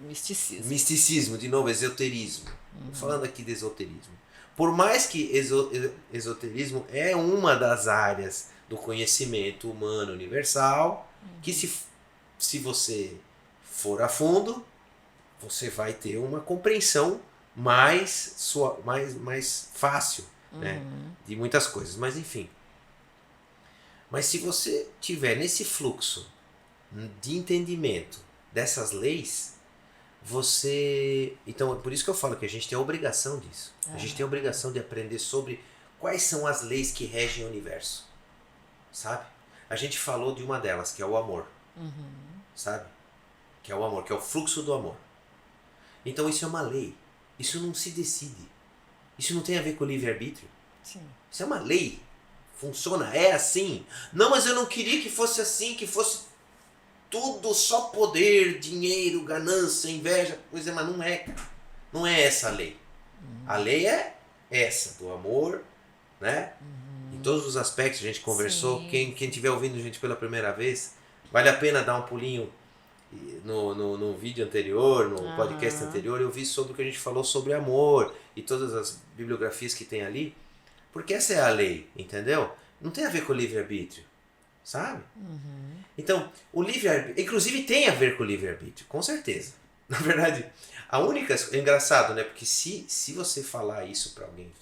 misticismo, de novo, esoterismo. Estou falando aqui de esoterismo. Por mais que esoterismo é uma das áreas do conhecimento humano universal, que se você for a fundo, você vai ter uma compreensão mais fácil, né, de muitas coisas. Mas enfim. Mas se você tiver nesse fluxo de entendimento dessas leis, então é por isso que eu falo que a gente tem a obrigação disso. A gente tem a obrigação de aprender sobre quais são as leis que regem o universo, sabe? A gente falou de uma delas, que é o amor, sabe? Que é o amor, que é o fluxo do amor. Então isso é uma lei, isso não se decide, isso não tem a ver com o livre-arbítrio. Isso é uma lei, funciona, é assim. Não, mas eu não queria que fosse assim, que fosse tudo só poder, dinheiro, ganância, inveja, coisa, mas não é, cara. Não é essa a lei. A lei é essa, do amor, né? Em todos os aspectos a gente conversou. Quem estiver ouvindo a gente pela primeira vez, vale a pena dar um pulinho no vídeo anterior, no podcast anterior. Eu vi sobre o que a gente falou sobre amor e todas as bibliografias que tem ali. Porque essa é a lei, entendeu? Não tem a ver com o livre-arbítrio, sabe? Então, o livre-arbítrio, inclusive tem a ver com o livre-arbítrio, com certeza. Na verdade, é engraçado, né? Porque se você falar isso pra alguém,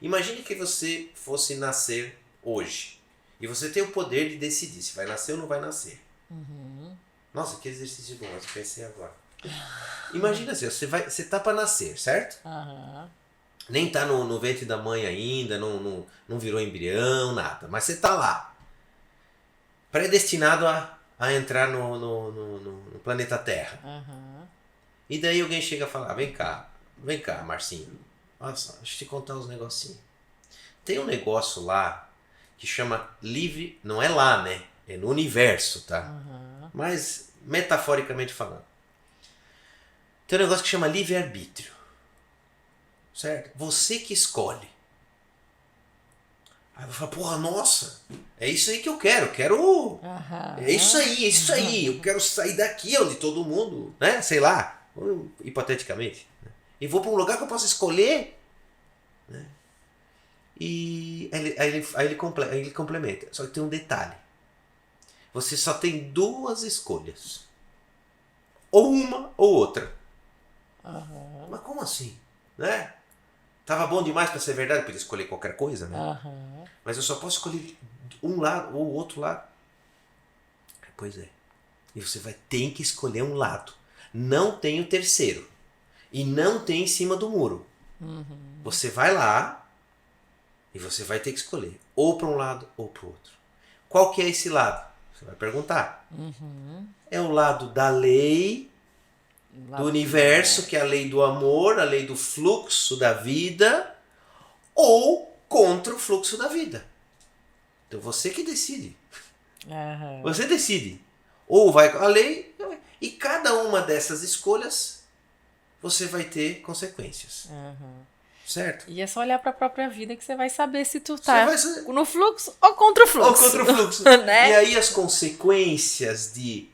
imagine que você fosse nascer hoje e você tem o poder de decidir se vai nascer ou não vai nascer. Nossa, que exercício bom, eu pensei agora. Imagina assim, você tá pra nascer, certo? Nem tá no ventre da mãe ainda, não virou embrião, nada, mas você tá lá. Predestinado a entrar no planeta Terra. E daí alguém chega a falar, vem cá, Marcinho. Nossa, deixa eu te contar uns negocinhos. Tem um negócio lá que chama livre, não é lá, né? É no universo, tá? Mas metaforicamente falando. Tem um negócio que chama livre-arbítrio. Certo? Você que escolhe. Aí eu falo, porra, nossa, é isso aí que eu quero. É isso aí. Eu quero sair daqui onde todo mundo, né? Sei lá, hipoteticamente. Né? E vou para um lugar que eu posso escolher. Né? E aí ele complementa. Só que tem um detalhe. Você só tem duas escolhas. Ou uma ou outra. Mas como assim? Né? Tava bom demais para ser verdade, eu podia escolher qualquer coisa, né? Mas eu só posso escolher um lado ou o outro lado. Pois é. E você vai ter que escolher um lado. Não tem o terceiro. E não tem em cima do muro. Você vai lá e você vai ter que escolher. Ou para um lado ou para o outro. Qual que é esse lado? Você vai perguntar. É o lado da lei do universo, que é a lei do amor, a lei do fluxo da vida, ou contra o fluxo da vida. Então você que decide. Você decide. Ou vai com a lei, e cada uma dessas escolhas você vai ter consequências. Certo? E é só olhar para a própria vida que você vai saber se tu tá no fluxo ou contra o fluxo. Ou contra o fluxo. Né? E aí as consequências de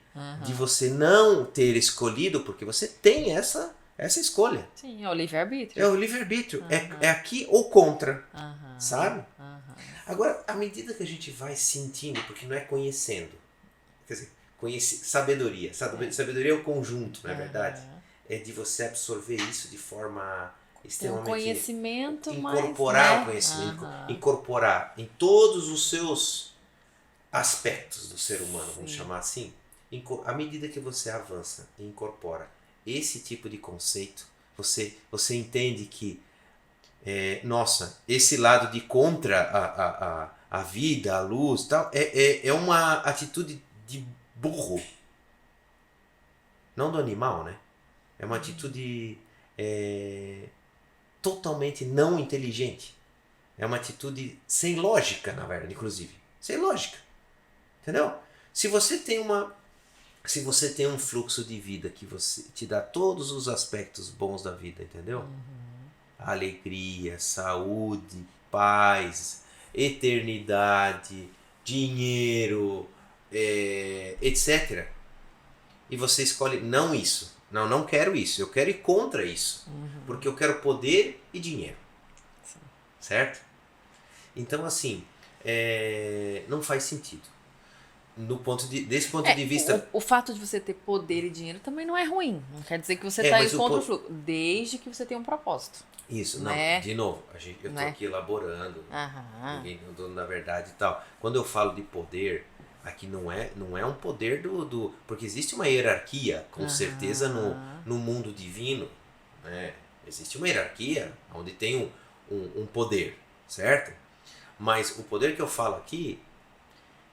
você não ter escolhido, porque você tem essa escolha. Sim, é o livre-arbítrio. É o livre-arbítrio. É aqui ou contra. Sabe? Agora, à medida que a gente vai sentindo, porque não é conhecendo. Quer dizer, sabedoria. Sabedoria é o conjunto, não é verdade? É de você absorver isso de forma extremamente... Um conhecimento, incorporar mais, o conhecimento. Incorporar em todos os seus aspectos do ser humano, vamos chamar assim. À medida que você avança e incorpora esse tipo de conceito, você entende que nossa, esse lado de contra a vida, a luz, tal, é uma atitude de burro. Não do animal, né? É uma atitude totalmente não inteligente. É uma atitude sem lógica, na verdade, inclusive. Sem lógica. Entendeu? Se você tem um fluxo de vida que você te dá todos os aspectos bons da vida, entendeu? Alegria, saúde, paz, eternidade, dinheiro, etc. E você escolhe não isso. Não quero isso. Eu quero ir contra isso. Porque eu quero poder e dinheiro. Certo? Então, assim, não faz sentido. Desse ponto de vista... O fato de você ter poder e dinheiro também não é ruim. Não quer dizer que você está indo contra o fluxo. Desde que você tenha um propósito. Isso, né? Não. De novo, eu estou aqui elaborando. Ninguém é o dono da verdade e tal. Quando eu falo de poder, aqui não é um poder do... Porque existe uma hierarquia, com certeza, no mundo divino. Né? Existe uma hierarquia onde tem um poder, certo? Mas o poder que eu falo aqui...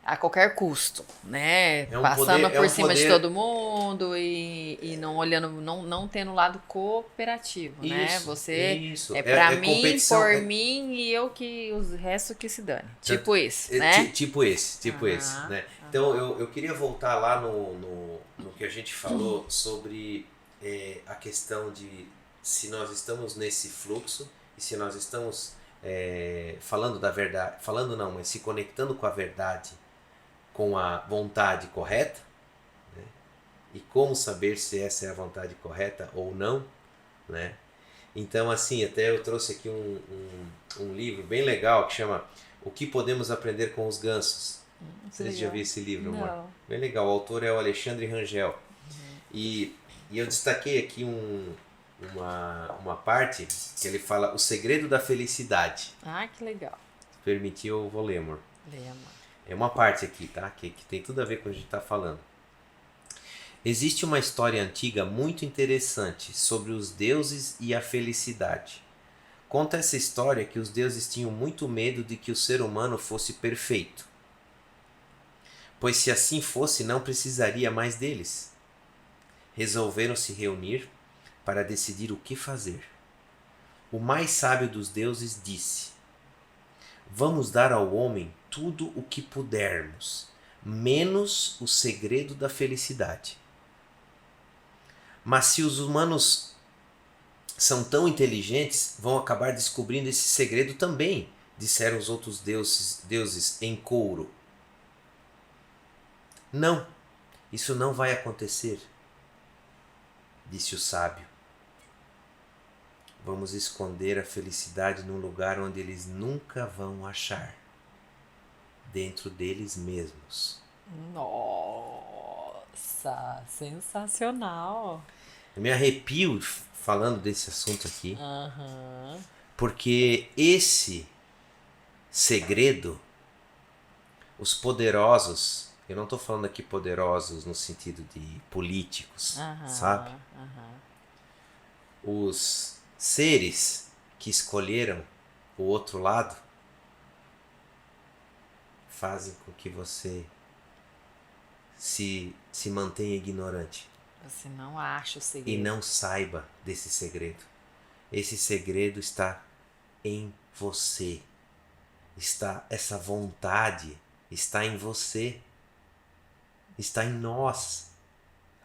A qualquer custo, né? Passando por cima de todo mundo e não olhando, não tendo lado cooperativo, né? Você é pra mim, por mim e eu que o resto que se dane. Tipo esse, né? Tipo esse, né? Então eu queria voltar lá no que a gente falou sobre a questão de se nós estamos nesse fluxo e se nós estamos falando da verdade, mas se conectando com a verdade, com a vontade correta, né? E como saber se essa é a vontade correta ou não, né? Então, assim, até eu trouxe aqui um livro bem legal que chama O que Podemos Aprender com os Gansos. Você já viu esse livro, amor? Não. Bem legal, o autor é o Alexandre Rangel. E eu destaquei aqui uma parte que ele fala o segredo da felicidade. Que legal. Se permitir, eu vou ler, amor. Lê, amor. É uma parte aqui, tá? Que tem tudo a ver com o que a gente está falando. Existe uma história antiga muito interessante sobre os deuses e a felicidade. Conta essa história que os deuses tinham muito medo de que o ser humano fosse perfeito, pois se assim fosse não precisaria mais deles. Resolveram se reunir para decidir o que fazer. O mais sábio dos deuses disse: vamos dar ao homem tudo o que pudermos, menos o segredo da felicidade. Mas se os humanos são tão inteligentes, vão acabar descobrindo esse segredo também, disseram os outros deuses em coro. Não, isso não vai acontecer, disse o sábio. Vamos esconder a felicidade num lugar onde eles nunca vão achar, dentro deles mesmos. Nossa, sensacional. Eu me arrepio falando desse assunto aqui, Aham. porque esse segredo, os poderosos, eu não estou falando aqui poderosos no sentido de políticos, Aham. sabe? Aham. Os seres que escolheram o outro lado fazem com que você se mantenha ignorante Você não acha o e segredo. não saiba desse segredo. Esse segredo está em você. Essa vontade está em você. Está em nós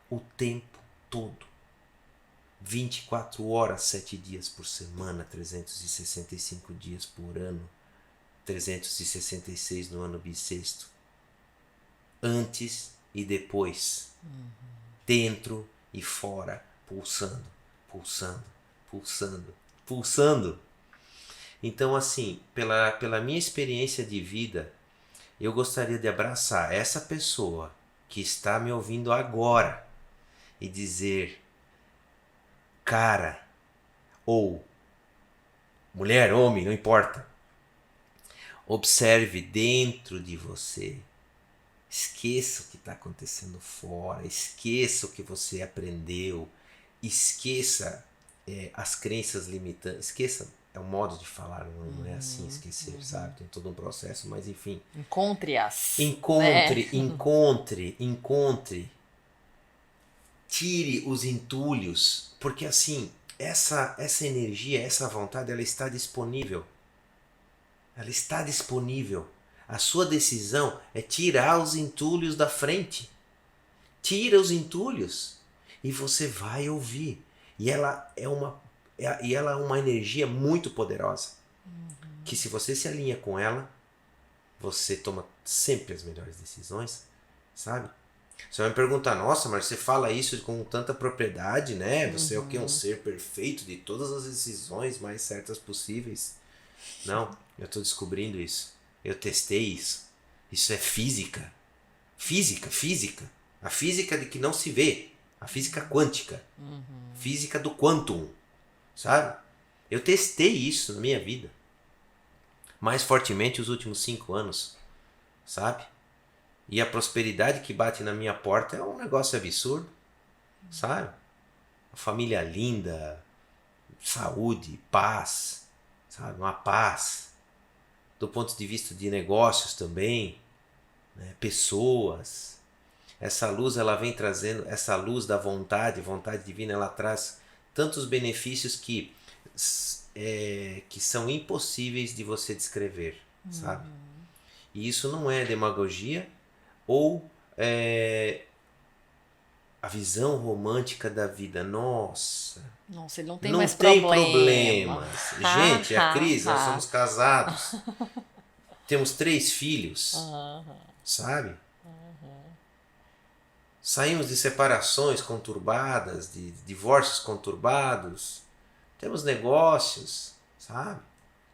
o tempo todo. 24 horas, 7 dias por semana, 365 dias por ano, 366 no ano bissexto. Antes e depois. Dentro e fora, pulsando, pulsando, pulsando, pulsando. Então, assim, pela minha experiência de vida, eu gostaria de abraçar essa pessoa que está me ouvindo agora e dizer: cara, ou mulher, homem, não importa, observe dentro de você. Esqueça o que está acontecendo fora, esqueça o que você aprendeu, esqueça as crenças limitantes, esqueça, é um modo de falar, não é assim esquecer, sabe? Tem todo um processo, mas enfim. Encontre-as. Encontre, né? encontre. Tire os entulhos, porque assim, essa energia, essa vontade, ela está disponível. Ela está disponível. A sua decisão é tirar os entulhos da frente. Tira os entulhos e você vai ouvir. E ela é uma energia muito poderosa. Que se você se alinha com ela, você toma sempre as melhores decisões, sabe? Você vai me perguntar: nossa, mas você fala isso com tanta propriedade, né? Você é o que? Um ser perfeito de todas as decisões mais certas possíveis. Não, eu estou descobrindo isso. Eu testei isso. Isso é física. Física. A física de que não se vê. A física quântica. Física do quantum. Sabe? Eu testei isso na minha vida. Mais fortemente os últimos 5 anos. Sabe? E a prosperidade que bate na minha porta é um negócio absurdo. Sabe? Uma família linda. Saúde, paz. Sabe? Uma paz. Do ponto de vista de negócios também, né? Pessoas. Essa luz, ela vem trazendo, essa luz da vontade divina, ela traz tantos benefícios que são impossíveis de você descrever, sabe? E isso não é demagogia ou a visão romântica da vida. Nossa, Nossa, ele não tem não mais tem problema. problemas. Gente, a Cris, nós somos casados. Temos 3 filhos. Sabe? Saímos de separações conturbadas, de divórcios conturbados. Temos negócios, sabe?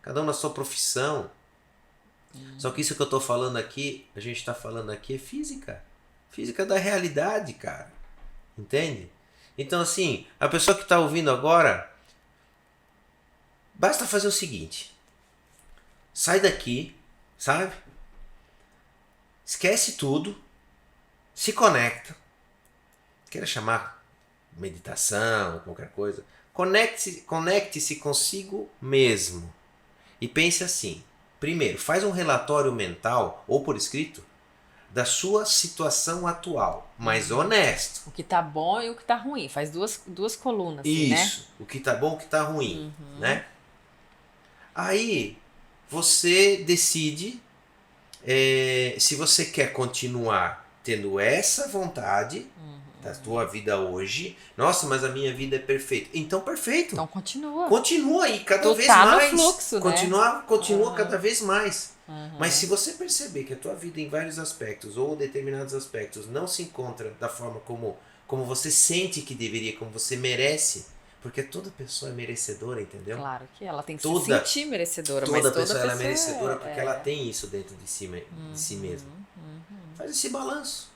Cada um na sua profissão. Só que isso que eu estou falando aqui, a gente está falando aqui é física. Física da realidade, cara. Entende? Então, assim, a pessoa que está ouvindo agora, basta fazer o seguinte. Sai daqui, sabe? Esquece tudo. Se conecta. Queira chamar meditação, qualquer coisa. Conecte-se consigo mesmo. E pense assim. Primeiro, faz um relatório mental, ou por escrito, da sua situação atual. Mas honesto. O que tá bom e o que tá ruim. Faz duas colunas, assim, né? Isso. O que tá bom, o que tá ruim. Né? Aí, você decide se você quer continuar tendo essa vontade da tua vida hoje. Nossa, mas a minha vida é perfeita. Então, perfeito. Então continua. Continua aí, cada Tu vez tá no mais. fluxo, né? Continua Aham. cada vez mais. Aham. Mas se você perceber que a tua vida em vários aspectos ou determinados aspectos não se encontra da forma como você sente que deveria, como você merece, porque toda pessoa é merecedora, entendeu? Claro que ela tem que se Toda- sentir merecedora, mas Toda toda pessoa ela é pessoa merecedora porque é. ela tem isso dentro de si mesma. Faz esse balanço.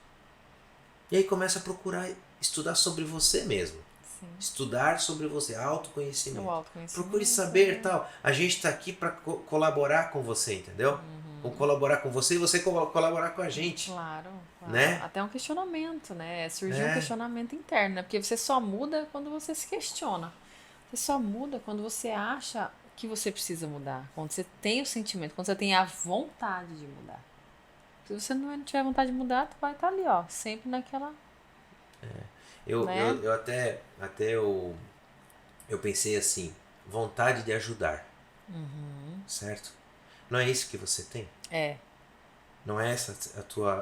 E aí começa a procurar estudar sobre você mesmo. Sim. Estudar sobre você, autoconhecimento. O autoconhecimento. Procure saber tal. A gente está aqui para colaborar com você, entendeu? Vamos colaborar com você e você colaborar com a gente. Claro, claro. Né? Até um questionamento, né? Surgiu um É. questionamento interno, né? Porque você só muda quando você se questiona. Você só muda quando você acha que você precisa mudar. Quando você tem o sentimento, quando você tem a vontade de mudar. Se você não tiver vontade de mudar, tu vai estar ali, ó, sempre naquela. Né? Eu pensei assim, vontade de ajudar. Certo? Não é isso que você tem? É. Não é essa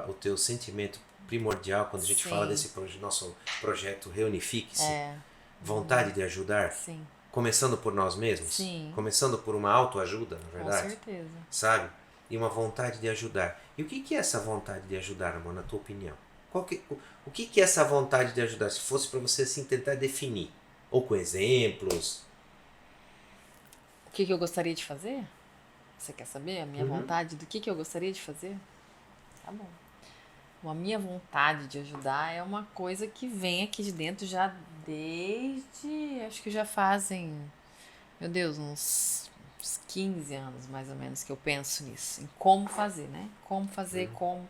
o teu sentimento primordial quando a gente Sim. fala desse nosso projeto Reunifique-se? É. Vontade de ajudar? Sim. Começando por nós mesmos? Sim. Começando por uma autoajuda, na Com verdade? certeza. Sabe? E uma vontade de ajudar. E o que é essa vontade de ajudar, amor, na tua opinião? O que é essa vontade de ajudar? Se fosse para você assim tentar definir, ou com exemplos. O que eu gostaria de fazer? Você quer saber a minha vontade do que eu gostaria de fazer? Tá bom. A minha vontade de ajudar é uma coisa que vem aqui de dentro já desde, acho que já fazem, meu Deus, uns 15 anos mais ou menos que eu penso nisso, em como fazer, né? Como fazer, como.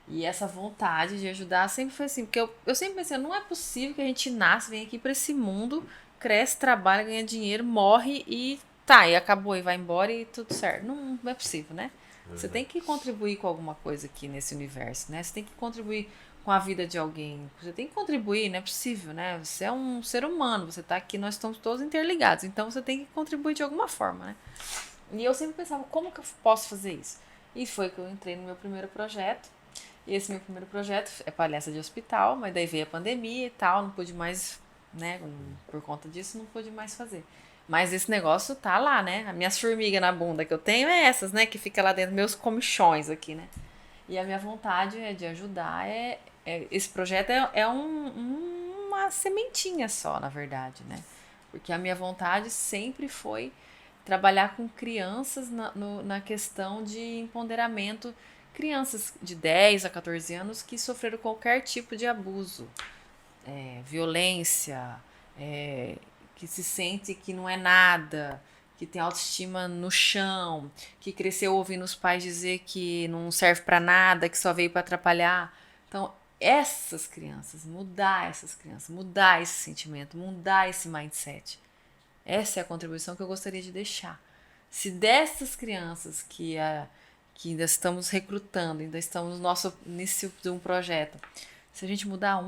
E essa vontade de ajudar sempre foi assim, porque eu sempre pensei, não é possível que a gente nasce, vem aqui pra esse mundo, cresce, trabalha, ganha dinheiro, morre e tá, e acabou, e vai embora e tudo certo. Não é possível, né? Você tem que contribuir com alguma coisa aqui nesse universo, né? Você tem que contribuir com a vida de alguém. Você tem que contribuir, não é possível, né? Você é um ser humano, você tá aqui, nós estamos todos interligados, então você tem que contribuir de alguma forma, né? E eu sempre pensava, como que eu posso fazer isso? E foi que eu entrei no meu primeiro projeto. E esse meu primeiro projeto é palestra de hospital, mas daí veio a pandemia e tal, não pude mais, né? Por conta disso, não pude mais fazer. Mas esse negócio tá lá, né? As minhas formigas na bunda que eu tenho é essas, né? Que fica lá dentro, meus comichões aqui, né? E a minha vontade de ajudar esse projeto uma sementinha só, na verdade, né? Porque a minha vontade sempre foi trabalhar com crianças na questão de empoderamento, crianças de 10 a 14 anos que sofreram qualquer tipo de abuso, violência, que se sente que não é nada, que tem autoestima no chão, que cresceu ouvindo os pais dizer que não serve pra nada, que só veio pra atrapalhar. Então, essas crianças, mudar esse sentimento, mudar esse mindset. Essa é a contribuição que eu gostaria de deixar. Se dessas crianças que ainda estamos recrutando, ainda estamos no nosso início de um projeto, se a gente mudar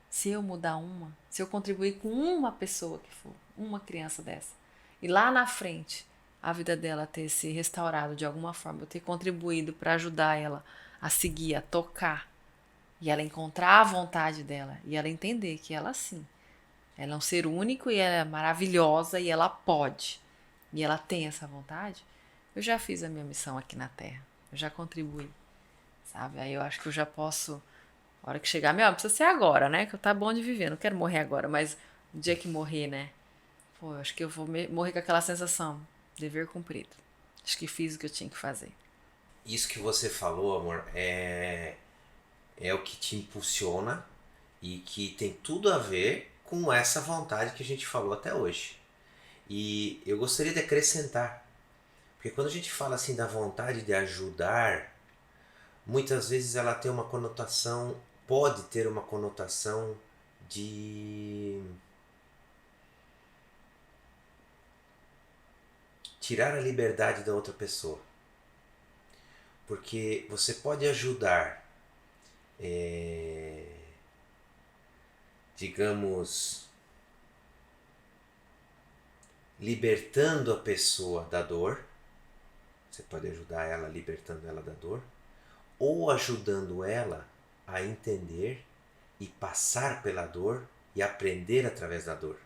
se eu mudar se eu contribuir com uma pessoa que for, uma criança dessa, e lá na frente a vida dela ter se restaurado de alguma forma, eu ter contribuído para ajudar ela a seguir, a tocar, e ela encontrar a vontade dela, e ela entender que ela sim, ela é um ser único e ela é maravilhosa e ela pode, e ela tem essa vontade, eu já fiz a minha missão aqui na Terra, eu já contribuí, sabe? Aí eu acho que eu já posso, a hora que chegar, não precisa ser agora, né? Que eu tá bom de viver, não quero morrer agora, mas o dia que morrer, né? Pô, eu acho que eu vou morrer com aquela sensação, dever cumprido. Acho que fiz o que eu tinha que fazer. Isso que você falou, amor, é o que te impulsiona e que tem tudo a ver com essa vontade que a gente falou até hoje. E eu gostaria de acrescentar, porque quando a gente fala assim da vontade de ajudar, muitas vezes ela tem uma conotação, pode ter uma conotação de tirar a liberdade da outra pessoa. Porque você pode ajudar, digamos, libertando a pessoa da dor. Você pode ajudar ela libertando ela da dor, ou ajudando ela a entender e passar pela dor e aprender através da dor.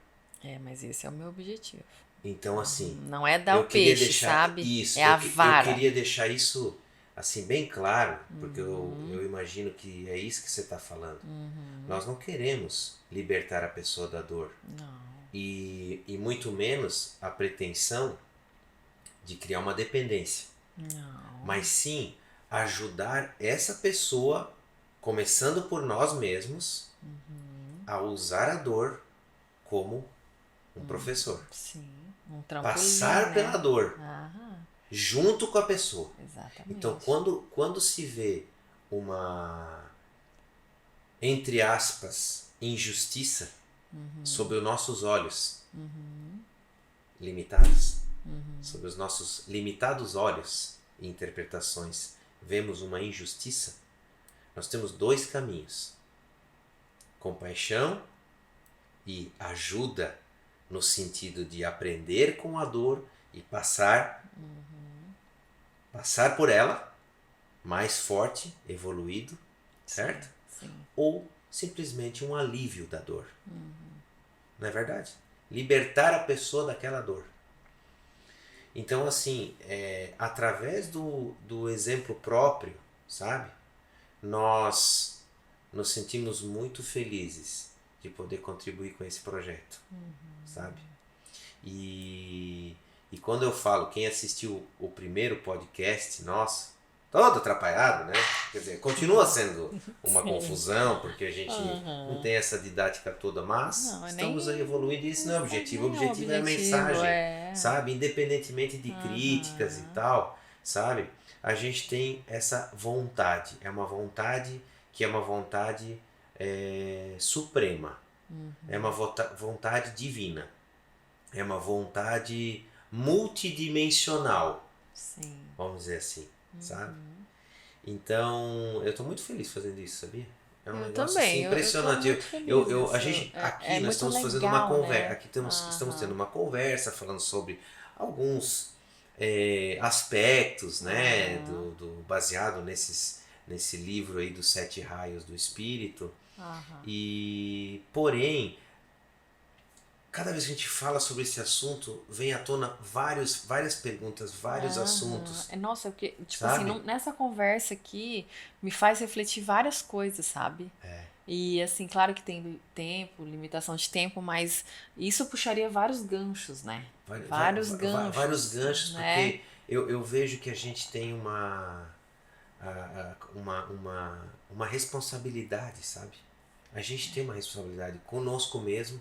Mas esse é o meu objetivo. Então, assim, Não é dar eu o queria peixe, deixar sabe? isso, É a eu vara. queria deixar isso assim bem claro, porque eu imagino que é isso que você está falando. Nós não queremos libertar a pessoa da dor Não. e muito menos a pretensão de criar uma dependência, Não. mas sim ajudar essa pessoa, começando por nós mesmos, a usar a dor como um professor. Sim. Um trampolim, Passar né? pela dor Aham. junto com a pessoa. Exatamente. Então, quando se vê uma, entre aspas, injustiça sob os nossos olhos limitados, sob os nossos limitados olhos e interpretações, vemos uma injustiça, nós temos dois caminhos: compaixão e ajuda, no sentido de aprender com a dor e passar por ela mais forte, evoluído, certo? Sim. Ou simplesmente um alívio da dor. Não é verdade? Libertar a pessoa daquela dor. Então, assim, através do exemplo próprio, sabe? Nós nos sentimos muito felizes de poder contribuir com esse projeto, sabe? E quando eu falo, quem assistiu o primeiro podcast nosso, todo atrapalhado, né? Quer dizer, continua sendo uma confusão, porque a gente não tem essa didática toda, mas Não, estamos nem- aí evoluindo e isso não é o objetivo. O nem é o objetivo é a objetivo, mensagem, sabe? Independentemente de críticas e tal, sabe? A gente tem essa vontade. É uma vontade que é uma vontade suprema. É uma vontade divina. É uma vontade multidimensional, Sim. vamos dizer assim, sabe? Então, eu estou muito feliz fazendo isso, sabia? É um Eu negócio também, assim, eu tô impressionante. muito feliz A nisso. gente, aqui É nós muito estamos fazendo legal, uma conversa, né? aqui estamos Aham. tendo uma conversa falando sobre alguns aspectos, né, baseado nesse livro aí dos 7 raios do espírito. Aham. E, porém, cada vez que a gente fala sobre esse assunto, vem à tona várias perguntas, vários assuntos, Nossa, porque, tipo sabe? assim, nessa conversa aqui me faz refletir várias coisas, sabe? E assim, claro que tem tempo, limitação de tempo, mas isso puxaria vários ganchos, né? Vários ganchos. Vários ganchos, né? porque eu vejo que a gente tem uma responsabilidade, sabe? A gente tem uma responsabilidade conosco mesmo,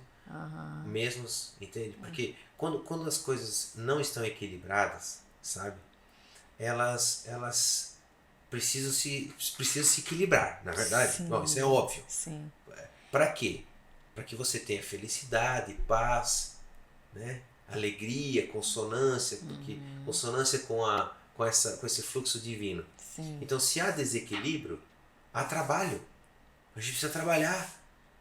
mesmos, entende? Porque quando as coisas não estão equilibradas, sabe? Elas precisam se equilibrar, na verdade. Sim. Bom, isso é óbvio. Sim. Para quê? Para que você tenha felicidade, paz, né? Alegria, consonância, porque consonância com esse fluxo divino. Sim. Então, se há desequilíbrio, há trabalho. A gente precisa trabalhar,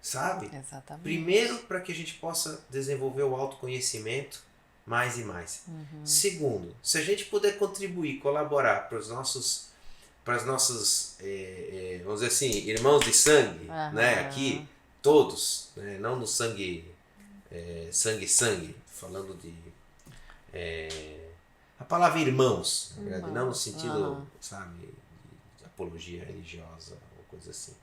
sabe? Exatamente. Primeiro, para que a gente possa desenvolver o autoconhecimento mais e mais. Segundo, se a gente puder contribuir, colaborar para os nossos, vamos dizer assim, irmãos de sangue, né? Aqui, todos, né? Não no sangue, sangue, falando de a palavra irmãos, na verdade, não no sentido, sabe, de apologia religiosa ou coisa assim.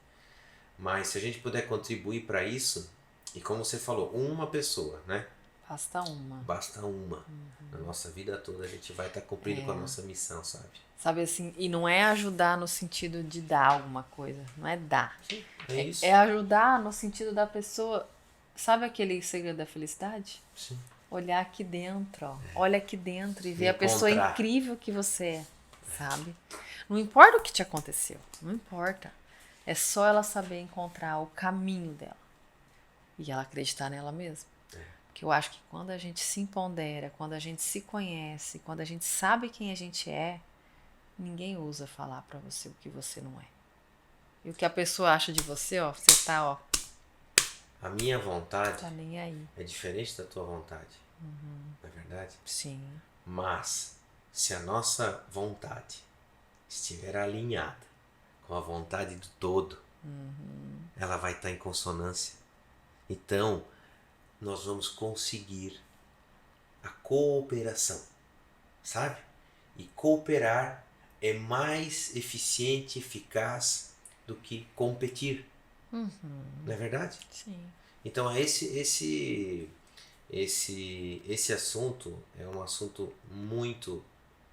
Mas se a gente puder contribuir para isso, e como você falou, uma pessoa, né? Basta uma. Basta uma. Na nossa vida toda a gente vai estar cumprindo com a nossa missão, sabe? Sabe assim, e não é ajudar no sentido de dar alguma coisa, não é dar. É isso. É ajudar no sentido da pessoa. Sabe aquele segredo da felicidade? Sim. Olhar aqui dentro, ó. Olha aqui dentro e ver a pessoa Encontrar. incrível que você é, sabe? Não importa o que te aconteceu, não importa. É só ela saber encontrar o caminho dela e ela acreditar nela mesma. Porque eu acho que quando a gente se empodera, quando a gente se conhece, quando a gente sabe quem a gente é, ninguém usa falar pra você o que você não é. E o que a pessoa acha de você, ó, você tá, ó, A minha vontade tá nem aí. é diferente da tua vontade. Não é verdade? Sim. Mas, se a nossa vontade estiver alinhada com a vontade do todo, ela vai estar em consonância. Então, nós vamos conseguir a cooperação, sabe? E cooperar é mais eficiente, eficaz do que competir. Não é verdade? Sim. Então, esse assunto é um assunto muito,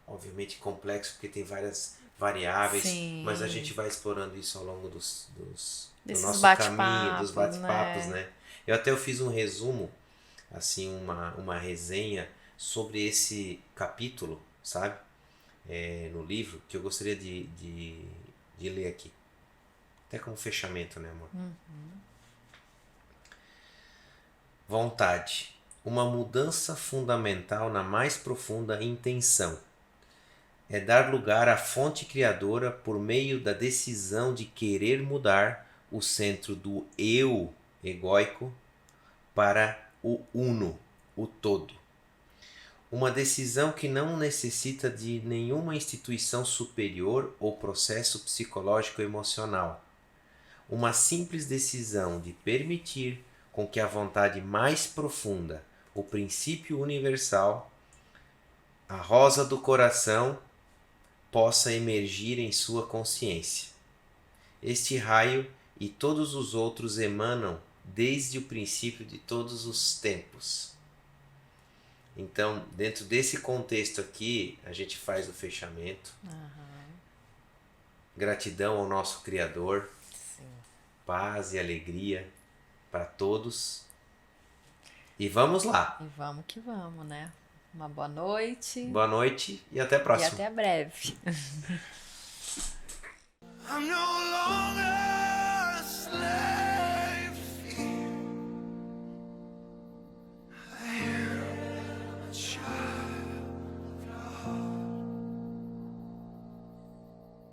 obviamente, complexo, porque tem várias variáveis, Sim. mas a gente vai explorando isso ao longo do Desses nosso bate-papos, caminho, dos bate-papos, né? né? Eu fiz um resumo, assim, uma resenha sobre esse capítulo, sabe? No livro, que eu gostaria de ler aqui. Até como fechamento, né, amor? Vontade. Uma mudança fundamental na mais profunda intenção. É dar lugar à fonte criadora por meio da decisão de querer mudar o centro do eu egóico para o uno, o todo. Uma decisão que não necessita de nenhuma instituição superior ou processo psicológico emocional. Uma simples decisão de permitir com que a vontade mais profunda, o princípio universal, a rosa do coração, possa emergir em sua consciência. Este raio e todos os outros emanam desde o princípio de todos os tempos. Então, dentro desse contexto aqui, a gente faz o fechamento. Gratidão ao nosso Criador. Sim. Paz e alegria para todos. E vamos lá. E vamos que vamos, né? Uma boa noite. Boa noite e até a E próxima. até breve. I'm no